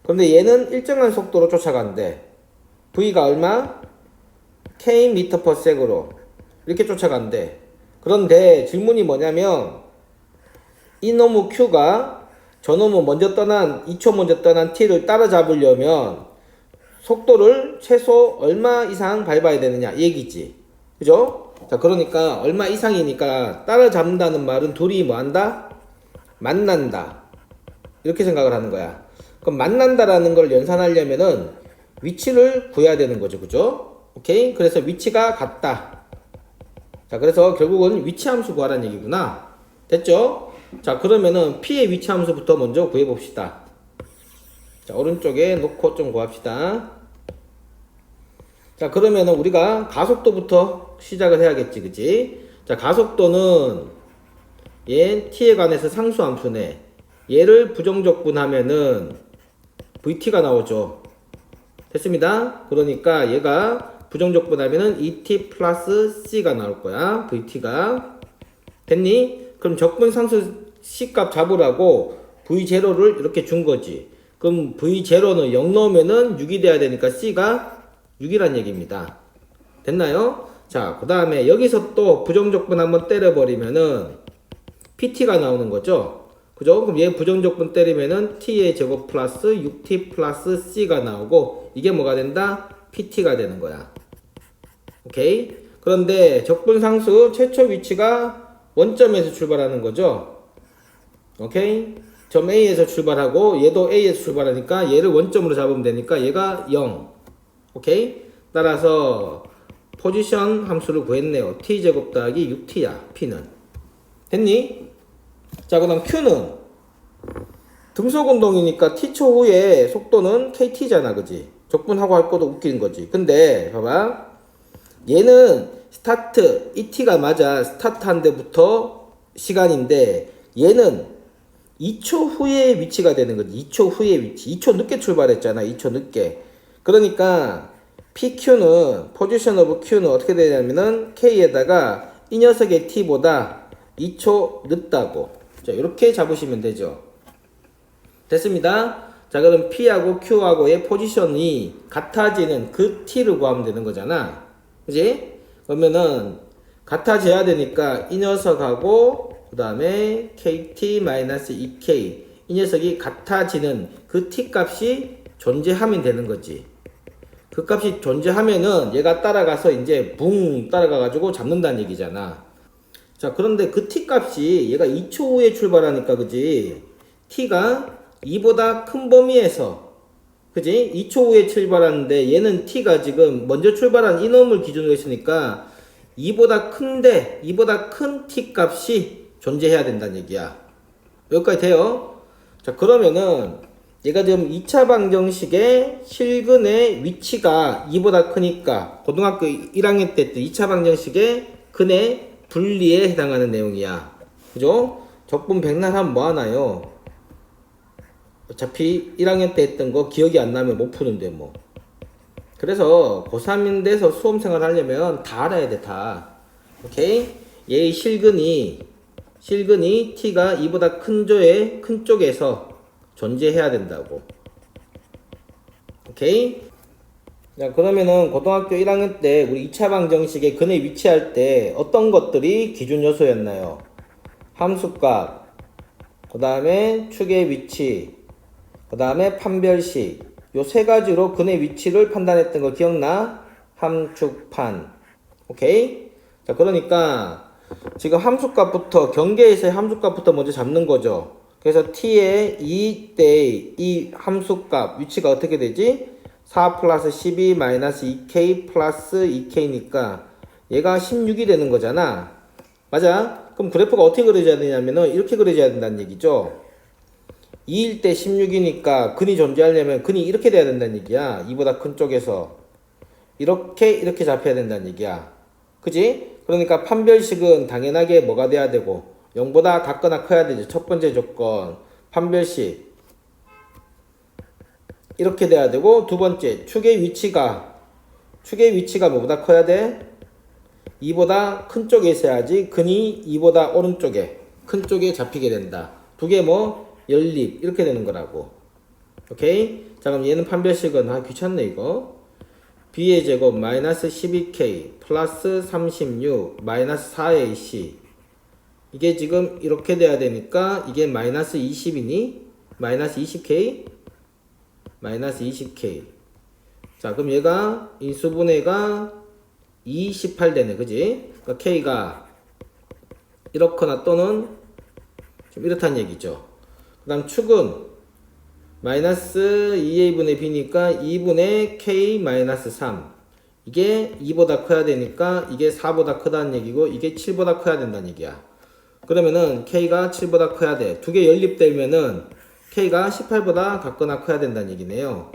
그런데 얘는 일정한 속도로 쫓아간대. V가 얼마? km/s로 이렇게 쫓아간대. 그런데 질문이 뭐냐면 이놈의 Q가 저놈의 2초 먼저 떠난 T를 따라잡으려면 속도를 최소 얼마 이상 밟아야 되느냐 얘기지. 그죠? 자, 그러니까 얼마 이상이니까 따라잡는다는 말은 둘이 뭐 한다? 만난다. 이렇게 생각을 하는 거야. 그럼 만난다라는 걸 연산하려면은 위치를 구해야 되는 거죠. 그죠? 오케이? 그래서 위치가 같다. 자, 그래서 결국은 위치 함수 구하라는 얘기구나. 됐죠? 자, 그러면은 P의 위치 함수부터 먼저 구해봅시다. 자, 오른쪽에 놓고 좀 구합시다. 자, 그러면은 우리가 가속도부터 시작을 해야겠지, 그치? 자, 가속도는 얘 t에 관해서 상수함수네. 얘를 부정적분하면은 vt가 나오죠. 됐습니다. 그러니까 얘가 부정적분하면은 et 플러스 c가 나올 거야. vt가. 됐니? 그럼 적분상수 c값 잡으라고 v0를 이렇게 준 거지. 그럼 v0는 0 넣으면은 6이 돼야 되니까 c가 6이란 얘기입니다. 됐나요? 자, 그 다음에 여기서 또 부정적분 한번 때려버리면은 pt가 나오는 거죠. 그죠? 그럼 얘 부정적분 때리면은 t의 제곱 플러스 6t 플러스 c가 나오고 이게 뭐가 된다? pt가 되는 거야. 오케이? 그런데 적분상수 최초 위치가 원점에서 출발하는 거죠. 오케이? 점 A에서 출발하고 얘도 A에서 출발하니까 얘를 원점으로 잡으면 되니까 얘가 0. 오케이? 따라서 포지션 함수를 구했네요. t제곱 더하기 6t야. p는. 됐니? 자, 그 다음 q는 등속운동이니까 t초 후에 속도는 kt잖아. 그지? 적분하고 할 것도 웃기는 거지. 근데 봐봐. 얘는 스타트 이 t가 맞아 스타트 한 데부터 시간인데 얘는 2초 후에 위치가 되는 거지. 2초 후에 위치. 2초 늦게 출발했잖아. 2초 늦게. 그러니까 PQ는 포지션 오브 Q는 어떻게 되냐면은 K에다가 이 녀석의 T보다 2초 늦다고. 자, 이렇게 잡으시면 되죠. 됐습니다. 자, 그럼 P하고 Q하고의 포지션이 같아지는 그 T를 구하면 되는 거잖아. 그지? 그러면은 같아져야 되니까 이 녀석하고 그 다음에 KT-2K 이 녀석이 같아지는 그 T 값이 존재하면 되는 거지. 그 값이 존재하면은 얘가 따라가서 이제 붕 따라가 가지고 잡는다는 얘기잖아. 자, 그런데 그 t 값이 얘가 2초 후에 출발하니까 그지? t가 2보다 큰 범위에서 그지? 2초 후에 출발하는데 얘는 t가 지금 먼저 출발한 이놈을 기준으로 했으니까 2보다 큰데 2보다 큰 t 값이 존재해야 된다는 얘기야. 여기까지 돼요? 자, 그러면은 얘가 지금 2차 방정식의 실근의 위치가 2보다 크니까 고등학교 1학년 때 2차 방정식의 근의 분리에 해당하는 내용이야. 그죠? 적분 백날하면 뭐하나요? 어차피 1학년 때 했던 거 기억이 안 나면 못 푸는데 뭐. 그래서 고3인데서 수험생활 하려면 다 알아야 돼, 다. 오케이? 얘의 실근이 t가 2보다 큰 쪽에서 존재해야 된다고. 오케이? 자, 그러면은 고등학교 1학년 때 우리 2차 방정식의 근에 위치할 때 어떤 것들이 기준 요소였나요? 함수값, 그 다음에 축의 위치, 그 다음에 판별식. 요 세 가지로 근의 위치를 판단했던 거 기억나? 함축판. 오케이? 자, 그러니까 지금 함수값부터 경계에서의 함수값부터 먼저 잡는 거죠. 그래서 t의 이때의 이 함수값 위치가 어떻게 되지? 4 플러스 12 마이너스 2k 플러스 2k니까 얘가 16이 되는 거잖아. 맞아? 그럼 그래프가 어떻게 그려져야 되냐면은 이렇게 그려져야 된다는 얘기죠. 2일 때 16이니까 근이 존재하려면 근이 이렇게 돼야 된다는 얘기야. 2보다 큰 쪽에서 이렇게 잡혀야 된다는 얘기야. 그지? 그러니까 판별식은 당연하게 뭐가 돼야 되고 0보다 작거나 커야 되지. 첫 번째 조건 판별식 이렇게 돼야 되고, 두 번째 축의 위치가 뭐보다 커야 돼? 2보다 큰 쪽에 있어야지 근이 2보다 오른쪽에 큰 쪽에 잡히게 된다. 두 개 뭐 연립 이렇게 되는 거라고. 오케이? 자, 그럼 얘는 판별식은 귀찮네 이거. b의 제곱 마이너스 12k 플러스 36 마이너스 4ac 이게 지금 이렇게 돼야 되니까 이게 마이너스 20이니 마이너스 20k 마이너스 20k. 자, 그럼 얘가 인수분해가 28 되네. 그지? 그러니까 k가 이렇거나 또는 좀 이렇다는 얘기죠. 그 다음 축은 마이너스 2a분의 b니까 2분의 k 마이너스 3. 이게 2보다 커야 되니까 이게 4보다 크다는 얘기고 이게 7보다 커야 된다는 얘기야. 그러면은 k가 7보다 커야 돼. 두 개 연립되면은 k가 18보다 같거나 커야 된다는 얘기네요.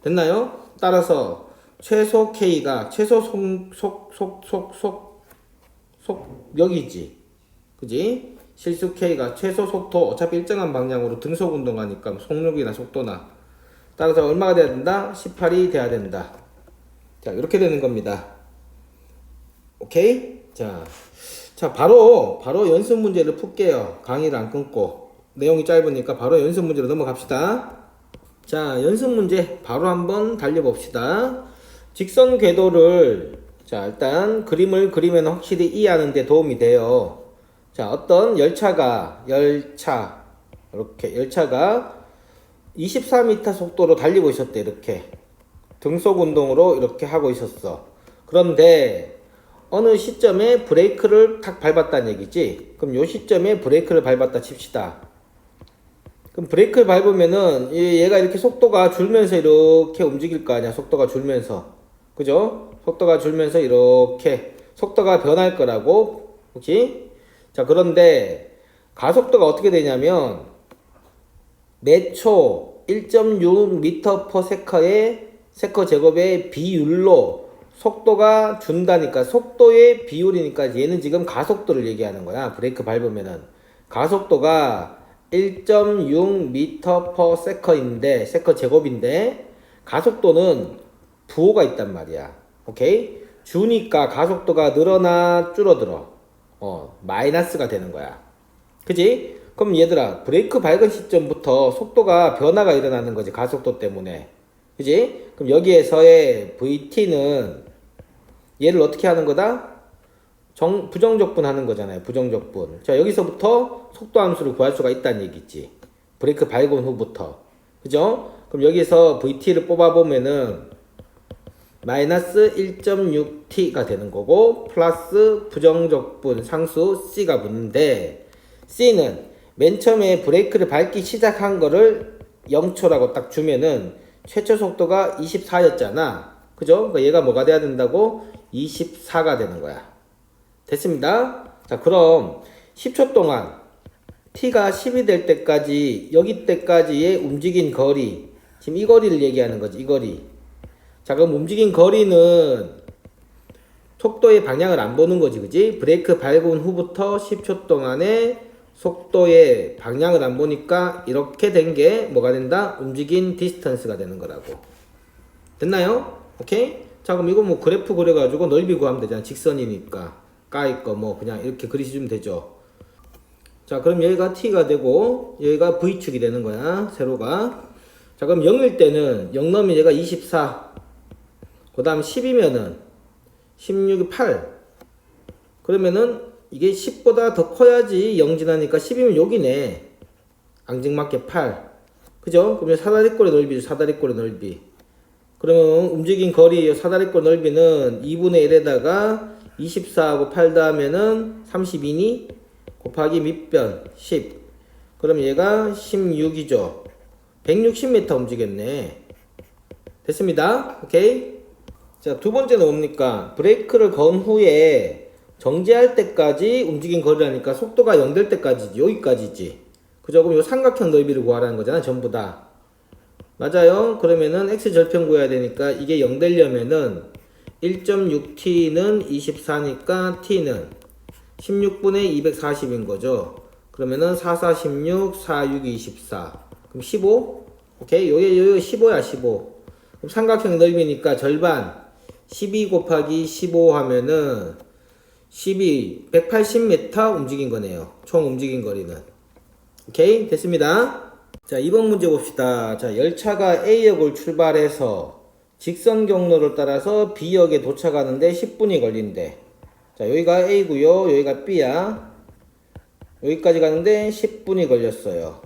됐나요? 따라서 최소 k가 최소 속력이지. 그지? 실수 k가 최소 속도 어차피 일정한 방향으로 등속 운동하니까 속력이나 속도나 따라서 얼마가 돼야 된다? 18이 돼야 된다. 자, 이렇게 되는 겁니다. 오케이? 자, 바로 연습 문제를 풀게요. 강의를 안 끊고. 내용이 짧으니까 바로 연습 문제로 넘어갑시다. 자, 연습 문제 바로 한번 달려봅시다. 직선 궤도를 자, 일단 그림을 그리면 확실히 이해하는 데 도움이 돼요. 자, 어떤 열차가 이렇게 24m 속도로 달리고 있었대. 이렇게 등속 운동으로 이렇게 하고 있었어. 그런데 어느 시점에 브레이크를 탁 밟았다는 얘기지. 그럼 요 시점에 브레이크를 밟았다 칩시다. 그럼 브레이크를 밟으면은 얘가 이렇게 속도가 줄면서 이렇게 움직일 거 아니야. 속도가 줄면서. 그죠? 속도가 줄면서 이렇게 속도가 변할 거라고. 그치? 자, 그런데 가속도가 어떻게 되냐면 매초 1.6m/s의 세커 제곱의 비율로 속도가 준다니까 속도의 비율이니까 얘는 지금 가속도를 얘기하는 거야. 브레이크 밟으면은 가속도가 1.6m/s인데 세컨 제곱인데 가속도는 부호가 있단 말이야. 오케이? 주니까 가속도가 늘어나 줄어들어. 마이너스가 되는 거야. 그지? 그럼 얘들아 브레이크 밟은 시점부터 속도가 변화가 일어나는 거지. 가속도 때문에. 그지? 그럼 여기에서의 VT는 얘를 어떻게 하는 거다? 부정적분 하는 거잖아요. 부정적분. 자, 여기서부터 속도 함수를 구할 수가 있다는 얘기지. 브레이크 밟은 후부터. 그죠? 그럼 여기서 VT를 뽑아보면은 마이너스 1.6T가 되는 거고 플러스 부정적분 상수 C가 붙는데 C는 맨 처음에 브레이크를 밟기 시작한 거를 0초라고 딱 주면은 최초 속도가 24였잖아. 그죠? 그러니까 얘가 뭐가 돼야 된다고? 24가 되는 거야. 됐습니다. 자, 그럼 10초 동안 T가 10이 될 때까지 여기 때까지의 움직인 거리 지금 이 거리를 얘기하는 거지. 이 거리. 자, 그럼 움직인 거리는 속도의 방향을 안 보는 거지. 그지? 브레이크 밟은 후부터 10초 동안의 속도의 방향을 안 보니까 이렇게 된 게 뭐가 된다? 움직인 디스턴스가 되는 거라고. 됐나요? 오케이? 자, 그럼 이거 뭐 그래프 그려가지고 넓이 구하면 되잖아. 직선이니까. 까이 거 뭐 그냥 이렇게 그리시면 되죠. 자, 그럼 여기가 T가 되고 여기가 V축이 되는 거야. 세로가. 자, 그럼 0일 때는 0 넣으면 얘가 24. 그 다음 10이면은 16이 8. 그러면은 이게 10보다 더 커야지 0 지나니까 10이면 여기네. 앙증맞게 8. 그죠? 그러면 사다리꼴의 넓이죠. 사다리꼴의 넓이. 그러면 움직인 거리 사다리꼴 넓이는 2분의 1에다가 24하고 8 더하면은 32니 곱하기 밑변 10. 그럼 얘가 16이죠. 160m 움직였네. 됐습니다. 오케이. 자, 두 번째는 뭡니까? 브레이크를 건 후에 정지할 때까지 움직인 거리라니까 속도가 0 될 때까지지. 여기까지지. 그죠? 그럼 요 삼각형 넓이를 구하라는 거잖아. 전부 다. 맞아요. 그러면은 x 절편 구해야 되니까 이게 0 되려면은 1.6t는 24니까 t는 16분의 240인 거죠. 그러면은 4, 4, 16, 4, 6, 24. 그럼 15? 오케이. 요게 15야, 15. 그럼 삼각형 넓이니까 절반 12 곱하기 15 하면은 12, 180m 움직인 거네요. 총 움직인 거리는. 오케이. 됐습니다. 자, 2번 문제 봅시다. 자, 열차가 A역을 출발해서 직선 경로를 따라서 B역에 도착하는데 10분이 걸린대. 자, 여기가 A고요. 여기가 B야. 여기까지 가는데 10분이 걸렸어요.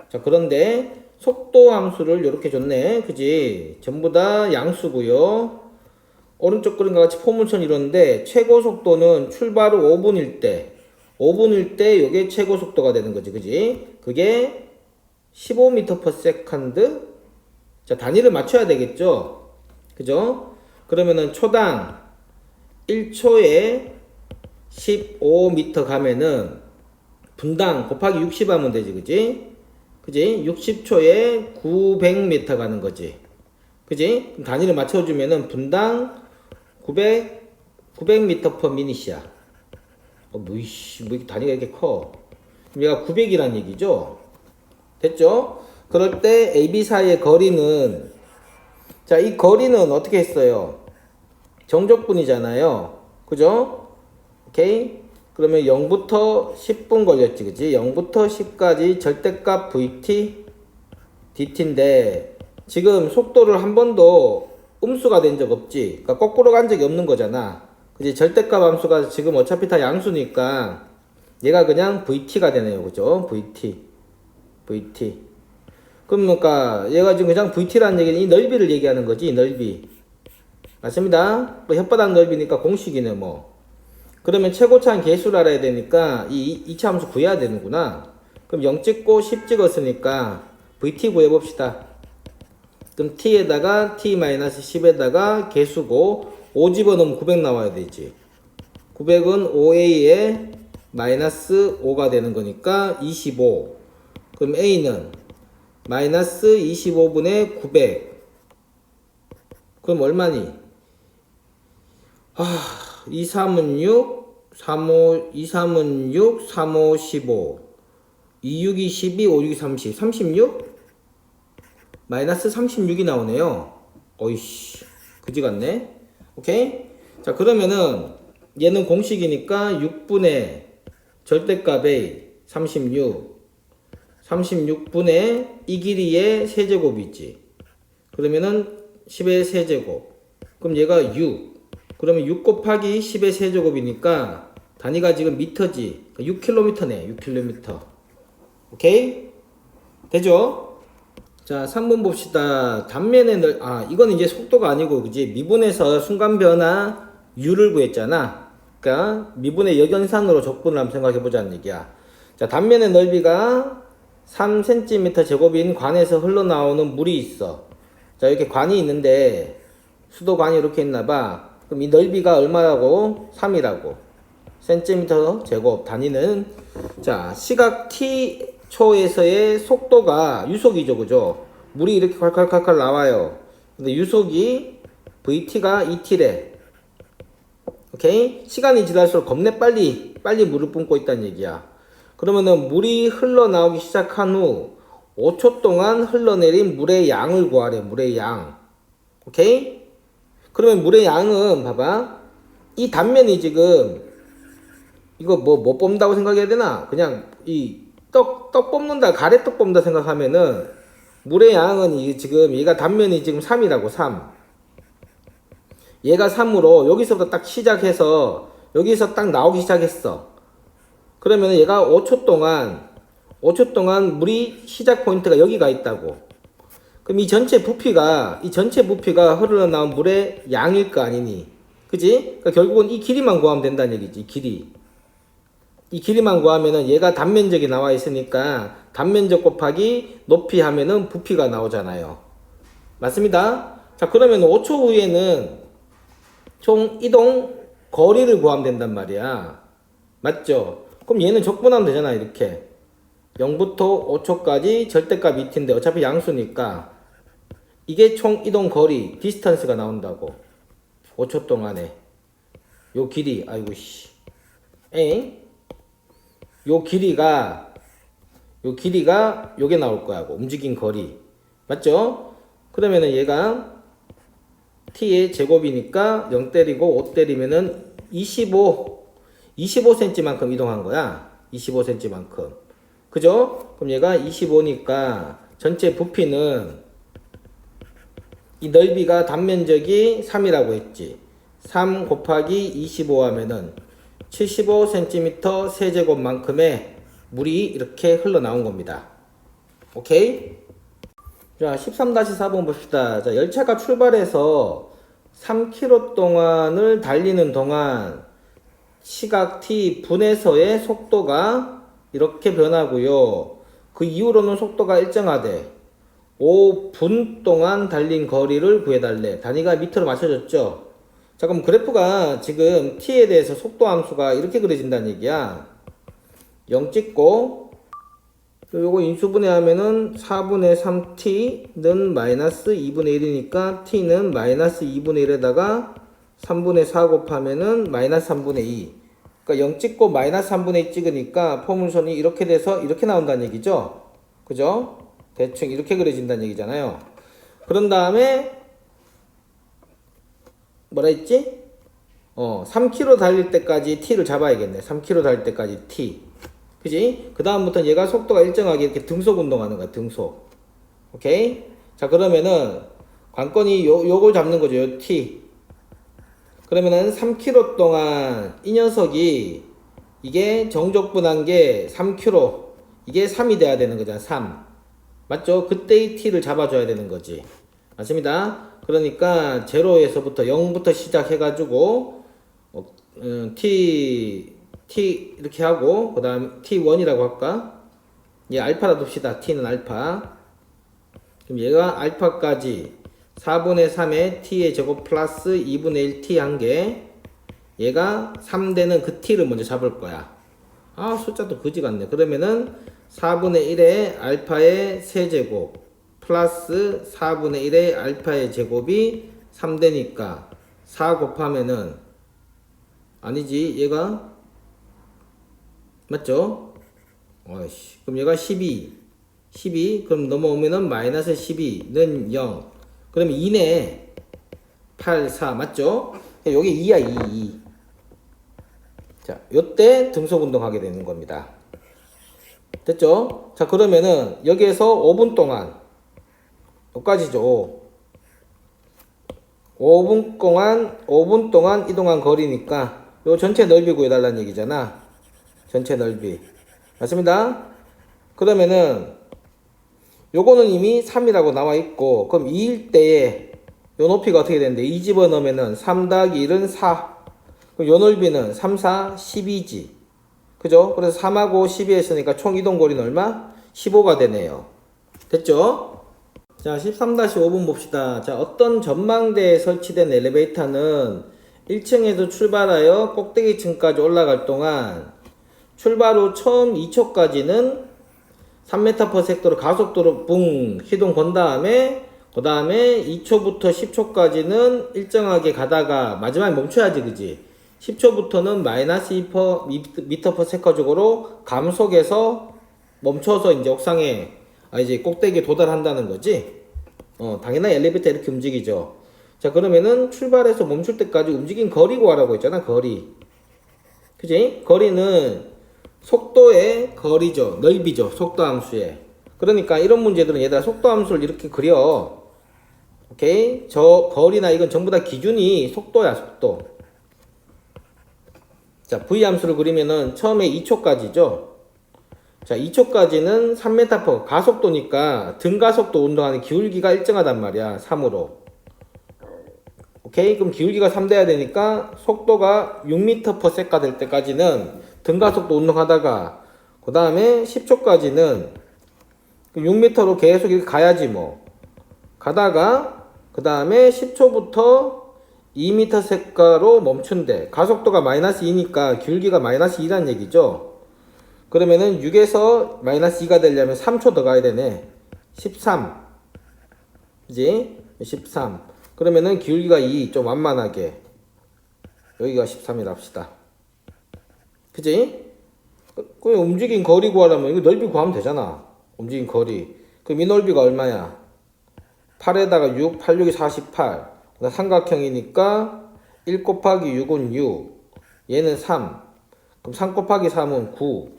자, 그런데 속도 함수를 이렇게 줬네. 그지? 전부 다 양수고요. 오른쪽 그림과 같이 포물선 이뤘는데 최고 속도는 출발 후 5분일 때 5분일 때 이게 최고 속도가 되는 거지. 그지? 그게 15m/s. 자, 단위를 맞춰야 되겠죠? 그죠? 그러면은 초당 1초에 15m 가면은 분당 곱하기 60 하면 되지. 그지? 그지? 60초에 900m 가는 거지. 그지? 그럼 단위를 맞춰주면은 분당 900m per minute이야. 뭐 이렇게 단위가 이렇게 커. 그럼 얘가 900이란 얘기죠? 됐죠? 그럴 때 AB 사이의 거리는, 자, 이 거리는 어떻게 했어요? 정적분이잖아요. 그죠? 오케이? 그러면 0부터 10분 걸렸지. 그지? 0부터 10까지 절대값 VT, DT인데, 지금 속도를 한 번도 음수가 된 적 없지. 그러니까 거꾸로 간 적이 없는 거잖아. 그지? 절대값 함수가 지금 어차피 다 양수니까, 얘가 그냥 VT가 되네요. 그죠? VT. 그러니까 얘가 지금 그냥 VT라는 얘기는 이 넓이를 얘기하는 거지. 이 넓이. 맞습니다. 뭐 혓바닥 넓이니까 공식이네 뭐. 그러면 최고차는 개수를 알아야 되니까 이 이차 함수 구해야 되는구나. 그럼 0 찍고 10 찍었으니까 VT 구해봅시다. 그럼 t에다가 t-10에다가 개수고 5 집어넣으면 900 나와야 되지. 900은 5a에 마이너스 5가 되는 거니까 25. 그럼 a는 마이너스 25분의 900. 그럼 얼마니? 2, 3은 6, 3, 5, 2, 3은 6, 3, 5, 15. 2, 6이 12, 5, 6이 30. 36? 마이너스 36이 나오네요. 어이씨, 그지 같네. 오케이? 자, 그러면은 얘는 공식이니까 6분의 절대값의 36. 36분의 이 길이의 세제곱이지. 그러면은 10의 세제곱. 그럼 얘가 6. 그러면 6 곱하기 10의 세제곱이니까 단위가 지금 미터지. 6km네. 6km. 오케이? 되죠? 자, 3번 봅시다. 단면의 이건 이제 속도가 아니고, 그지? 미분에서 순간 변화 u를 구했잖아. 그러니까 미분의 역연산으로 적분을 한번 생각해 보자는 얘기야. 자, 단면의 넓이가 3cm 제곱인 관에서 흘러나오는 물이 있어. 자, 이렇게 관이 있는데 수도관이 이렇게 있나봐. 그럼 이 넓이가 얼마라고? 3이라고. cm 제곱 단위는, 자, 시각 t 초에서의 속도가 유속이죠, 그죠? 물이 이렇게 콸콸콸콸 나와요. 근데 유속이 vt가 2t래. 오케이? 시간이 지날수록 겁내 빨리 물을 뿜고 있다는 얘기야. 그러면은 물이 흘러나오기 시작한 후 5초 동안 흘러내린 물의 양을 구하래. 물의 양. 오케이? 그러면 물의 양은 봐봐. 이 단면이 지금 이거 뭐 뽑는다고 생각해야 되나? 그냥 이 떡 뽑는다, 가래떡 뽑는다 생각하면은 물의 양은 지금 얘가 단면이 지금 3이라고. 3. 얘가 3으로 여기서부터 딱 시작해서 여기서 딱 나오기 시작했어. 그러면 얘가 5초 동안 물이 시작 포인트가 여기가 있다고. 그럼 이 전체 부피가 흘러나온 물의 양일 거 아니니. 그지? 그러니까 결국은 이 길이만 구하면 된다는 얘기지. 이 길이만 구하면은 얘가 단면적이 나와 있으니까 단면적 곱하기 높이 하면은 부피가 나오잖아요. 맞습니다. 자, 그러면 5초 후에는 총 이동 거리를 구하면 된단 말이야. 맞죠? 그럼 얘는 적분하면 되잖아. 이렇게 0부터 5초까지 절대값 2t인데 어차피 양수니까 이게 총 이동 거리 디스턴스가 나온다고. 5초 동안에 요 길이, 아이고 씨, 요 길이가 요게 나올 거야. 움직인 거리. 맞죠? 그러면은 얘가 t의 제곱이니까 0 때리고 5 때리면은 25cm만큼 이동한 거야. 25cm만큼. 그죠? 그럼 얘가 25니까 전체 부피는 이 넓이가 단면적이 3이라고 했지. 3 곱하기 25 하면은 75cm 세제곱만큼의 물이 이렇게 흘러나온 겁니다. 오케이? 자, 13-4번 봅시다. 자, 열차가 출발해서 3km 동안을 달리는 동안 시각 t 분에서의 속도가 이렇게 변하고요. 그 이후로는 속도가 일정하대. 5분 동안 달린 거리를 구해달래. 단위가 미터로 맞춰졌죠? 자, 그럼 그래프가 지금 t에 대해서 속도 함수가 이렇게 그려진다는 얘기야. 0 찍고 요거 인수분해하면은 4분의 3t는 마이너스 2분의 1이니까 t는 마이너스 2분의 1에다가 3분의 4 곱하면은 마이너스 3분의 2. 그러니까 0 찍고 마이너스 3분의 2 찍으니까 포물선이 이렇게 돼서 이렇게 나온다는 얘기죠. 그죠? 대충 이렇게 그려진다는 얘기잖아요. 그런 다음에 뭐라 했지? 3km 달릴 때까지 t를 잡아야겠네. 3km 달릴 때까지 t. 그지? 그 다음부터는 얘가 속도가 일정하게 이렇게 등속 운동하는 거야. 등속. 오케이? 자, 그러면은 관건이 요걸 잡는 거죠. 요 t. 그러면은 3km 동안 이 녀석이 이게 정적분한 게 3km. 이게 3이 돼야 되는 거잖아. 3. 맞죠? 그때의 t를 잡아줘야 되는 거지. 맞습니다. 그러니까 0에서부터 0부터 시작해가지고 t 이렇게 하고 그 다음 t1이라고 할까? 얘 알파라 둡시다. t는 알파. 그럼 얘가 알파까지 4분의 3의 t의 제곱 플러스 2분의 1t 한 개. 얘가 3되는 그 t를 먼저 잡을 거야. 아, 숫자도 거지 같네. 그러면은 4분의 1의 알파의 세제곱 플러스 4분의 1의 알파의 제곱이 3되니까 4 곱하면은 아니지, 얘가 맞죠? 어이씨, 그럼 얘가 12 그럼 넘어오면은 마이너스 12는 0 그러면 2네 8 4 맞죠? 여기 2야 2 자, 요때 등속운동 하게 되는 겁니다. 됐죠? 자, 그러면은 여기에서 5분 동안 여기까지죠. 5분 동안 이동한 거리니까 요 전체 넓이 구해달라는 얘기잖아. 전체 넓이. 맞습니다. 그러면은 요거는 이미 3이라고 나와 있고 그럼 2일 때에 요 높이가 어떻게 되는데 2 집어넣으면은 3 더하기 1은 4 그럼 요 넓이는 3, 4, 12지 그죠? 그래서 3하고 12 했으니까 총 이동거리는 얼마? 15가 되네요. 됐죠? 자 13-5분 봅시다. 자 어떤 전망대에 설치된 엘리베이터는 1층에서 출발하여 꼭대기층까지 올라갈 동안 출발 후 처음 2초까지는 3m/s로 가속도로 붕 시동 건 다음에 그 다음에 2초부터 10초까지는 일정하게 가다가 마지막에 멈춰야지 그지 10초부터는 마이너스 2m/s쪽으로 감속해서 멈춰서 이제 옥상에 이제 꼭대기에 도달한다는 거지. 당연히 엘리베이터 이렇게 움직이죠. 자 그러면은 출발해서 멈출 때까지 움직인 거리 구하라고 했잖아. 거리 그지? 거리는 속도의 거리죠. 넓이죠. 속도 함수에. 그러니까 이런 문제들은 얘들아 속도 함수를 이렇게 그려. 오케이? 저 거리나 이건 전부 다 기준이 속도야. 속도. 자 V 함수를 그리면은 처음에 2초까지죠. 자 2초까지는 3m/s 가속도니까 등가속도 운동하는 기울기가 일정하단 말이야. 3으로. 오케이? 그럼 기울기가 3 돼야 되니까 속도가 6m/s가 될 때까지는 등가속도 운동하다가 그 다음에 10초까지는 6m로 계속 이렇게 가야지 뭐. 가다가 그 다음에 10초부터 2m/s로 멈춘대. 가속도가 마이너스 2니까 기울기가 마이너스 2란 얘기죠. 그러면은 6에서 마이너스 2가 되려면 3초 더 가야 되네. 13 그지? 13 그러면은 기울기가 2 좀 완만하게 여기가 13이라 합시다. 그지? 그 움직인 거리 구하려면 이거 넓이 구하면 되잖아. 움직인 거리. 그럼 이 넓이가 얼마야? 8에다가 6, 8, 6이 48. 삼각형이니까 1 곱하기 6은 6. 얘는 3. 그럼 3 곱하기 3은 9.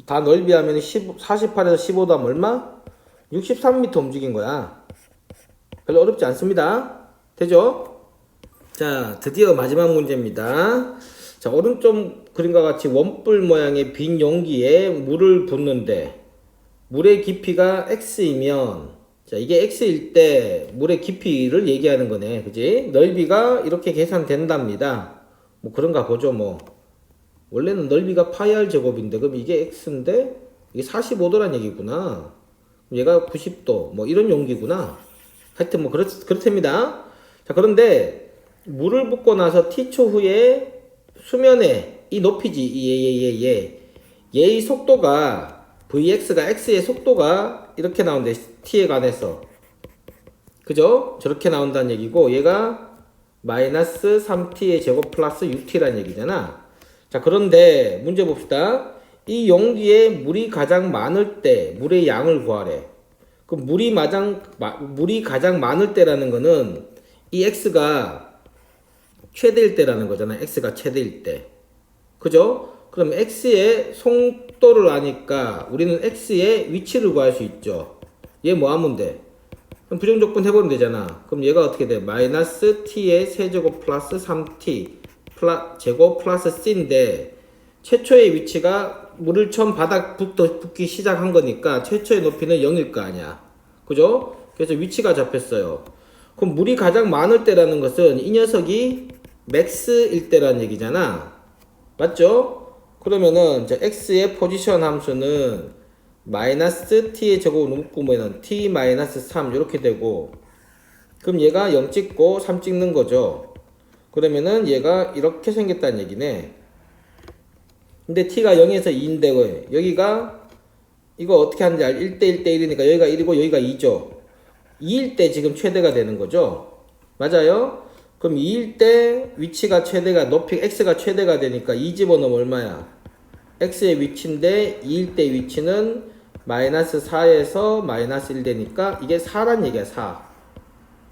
다 넓이 하면 48에서 15 더하면 얼마? 63m 움직인 거야. 별로 어렵지 않습니다. 되죠? 자, 드디어 마지막 문제입니다. 자, 오른쪽 그림과 같이 원뿔 모양의 빈 용기에 물을 붓는데 물의 깊이가 x이면 자, 이게 x일 때 물의 깊이를 얘기하는 거네. 그지? 넓이가 이렇게 계산된답니다. 뭐 그런가 보죠, 뭐. 원래는 넓이가 파이 r 제곱인데 그럼 이게 x인데 이게 45도란 얘기구나. 얘가 90도 뭐 이런 용기구나. 하여튼 뭐 그렇답니다. 자, 그런데 물을 붓고 나서 t초 후에 수면에 이 높이지 얘의 속도가 vx가 x의 속도가 이렇게 나온대. t에 관해서 그죠? 저렇게 나온다는 얘기고 얘가 마이너스 3t의 제곱 플러스 6t라는 얘기잖아. 자 그런데 문제 봅시다. 이 용기에 물이 가장 많을 때 물의 양을 구하래. 그 물이 가장 많을 때라는 거는 이 x가 최대일 때라는 거잖아. x가 최대일 때. 그죠? 그럼 x의 속도를 아니까 우리는 x의 위치를 구할 수 있죠. 얘 뭐 하면 돼? 그럼 부정조건 해보면 되잖아. 그럼 얘가 어떻게 돼? 마이너스 t의 세제곱 플러스 3t 제곱 플러스 c인데 최초의 위치가 물을 처음 바닥부터 붓기 시작한 거니까 최초의 높이는 0일 거 아니야. 그죠? 그래서 위치가 잡혔어요. 그럼 물이 가장 많을 때라는 것은 이 녀석이 맥스일 때라는 얘기잖아. 맞죠? 그러면은 x의 포지션 함수는 마이너스 t의 제곱을 묶으면 t 마이너스 3 이렇게 되고 그럼 얘가 0 찍고 3 찍는 거죠. 그러면은 얘가 이렇게 생겼다는 얘기네. 근데 t가 0에서 2인데 왜? 여기가 이거 어떻게 하는지 1대 1대 1이니까 여기가 1이고 여기가 2죠. 2일 때 지금 최대가 되는 거죠. 맞아요? 그럼 2일 때 위치가 최대가 높이 x가 최대가 되니까 2 집어넣으면 얼마야? x의 위치인데 2일 때 위치는 마이너스 4에서 마이너스 1 되니까 이게 4란 얘기야. 4.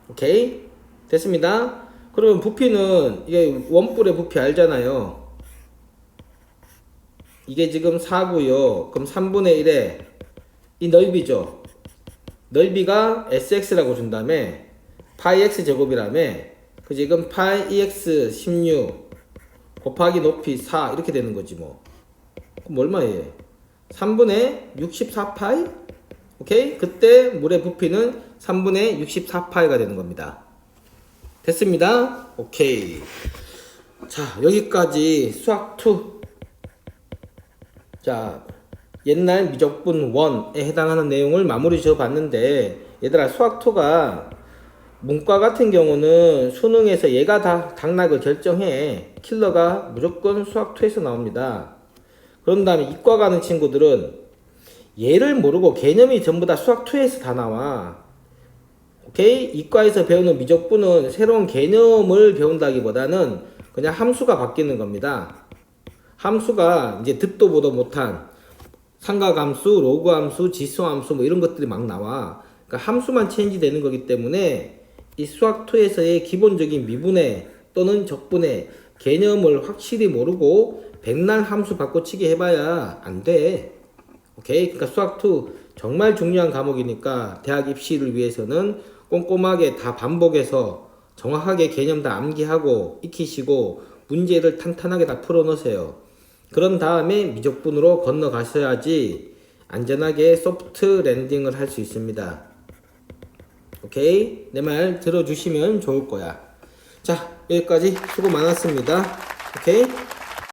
오케이? 됐습니다. 그러면 부피는 이게 원뿔의 부피 알잖아요. 이게 지금 4고요. 그럼 3분의 1에 이 넓이죠. 넓이가 sx라고 준 다음에 파이 x 제곱이라며 그 지금 파이 ex 16 곱하기 높이 4 이렇게 되는 거지 뭐. 그럼 얼마예요? 3분의 64파이? 오케이? 그때 물의 부피는 3분의 64파이가 되는 겁니다. 됐습니다. 오케이. 자, 여기까지 수학 2. 자, 옛날 미적분 1에 해당하는 내용을 마무리 지어 봤는데, 얘들아, 수학 2가 문과 같은 경우는 수능에서 얘가 다 당락을 결정해. 킬러가 무조건 수학 2에서 나옵니다. 그런 다음에 이과 가는 친구들은 얘를 모르고 개념이 전부 다 수학 2에서 다 나와. 오케이? 이과에서 배우는 미적분은 새로운 개념을 배운다기보다는 그냥 함수가 바뀌는 겁니다. 함수가 이제 듣도 보도 못한 삼각함수, 로그함수, 지수함수 뭐 이런 것들이 막 나와. 그러니까 함수만 체인지 되는 거기 때문에 이 수학 2에서의 기본적인 미분의 또는 적분의 개념을 확실히 모르고 백날 함수 바꿔치기 해봐야 안 돼. 오케이? 그러니까 수학 2 정말 중요한 과목이니까 대학 입시를 위해서는 꼼꼼하게 다 반복해서 정확하게 개념 다 암기하고 익히시고 문제를 탄탄하게 다 풀어 놓으세요. 그런 다음에 미적분으로 건너가셔야지 안전하게 소프트 랜딩을 할 수 있습니다. 오케이? 내 말 들어주시면 좋을 거야. 자, 여기까지 수고 많았습니다. 오케이?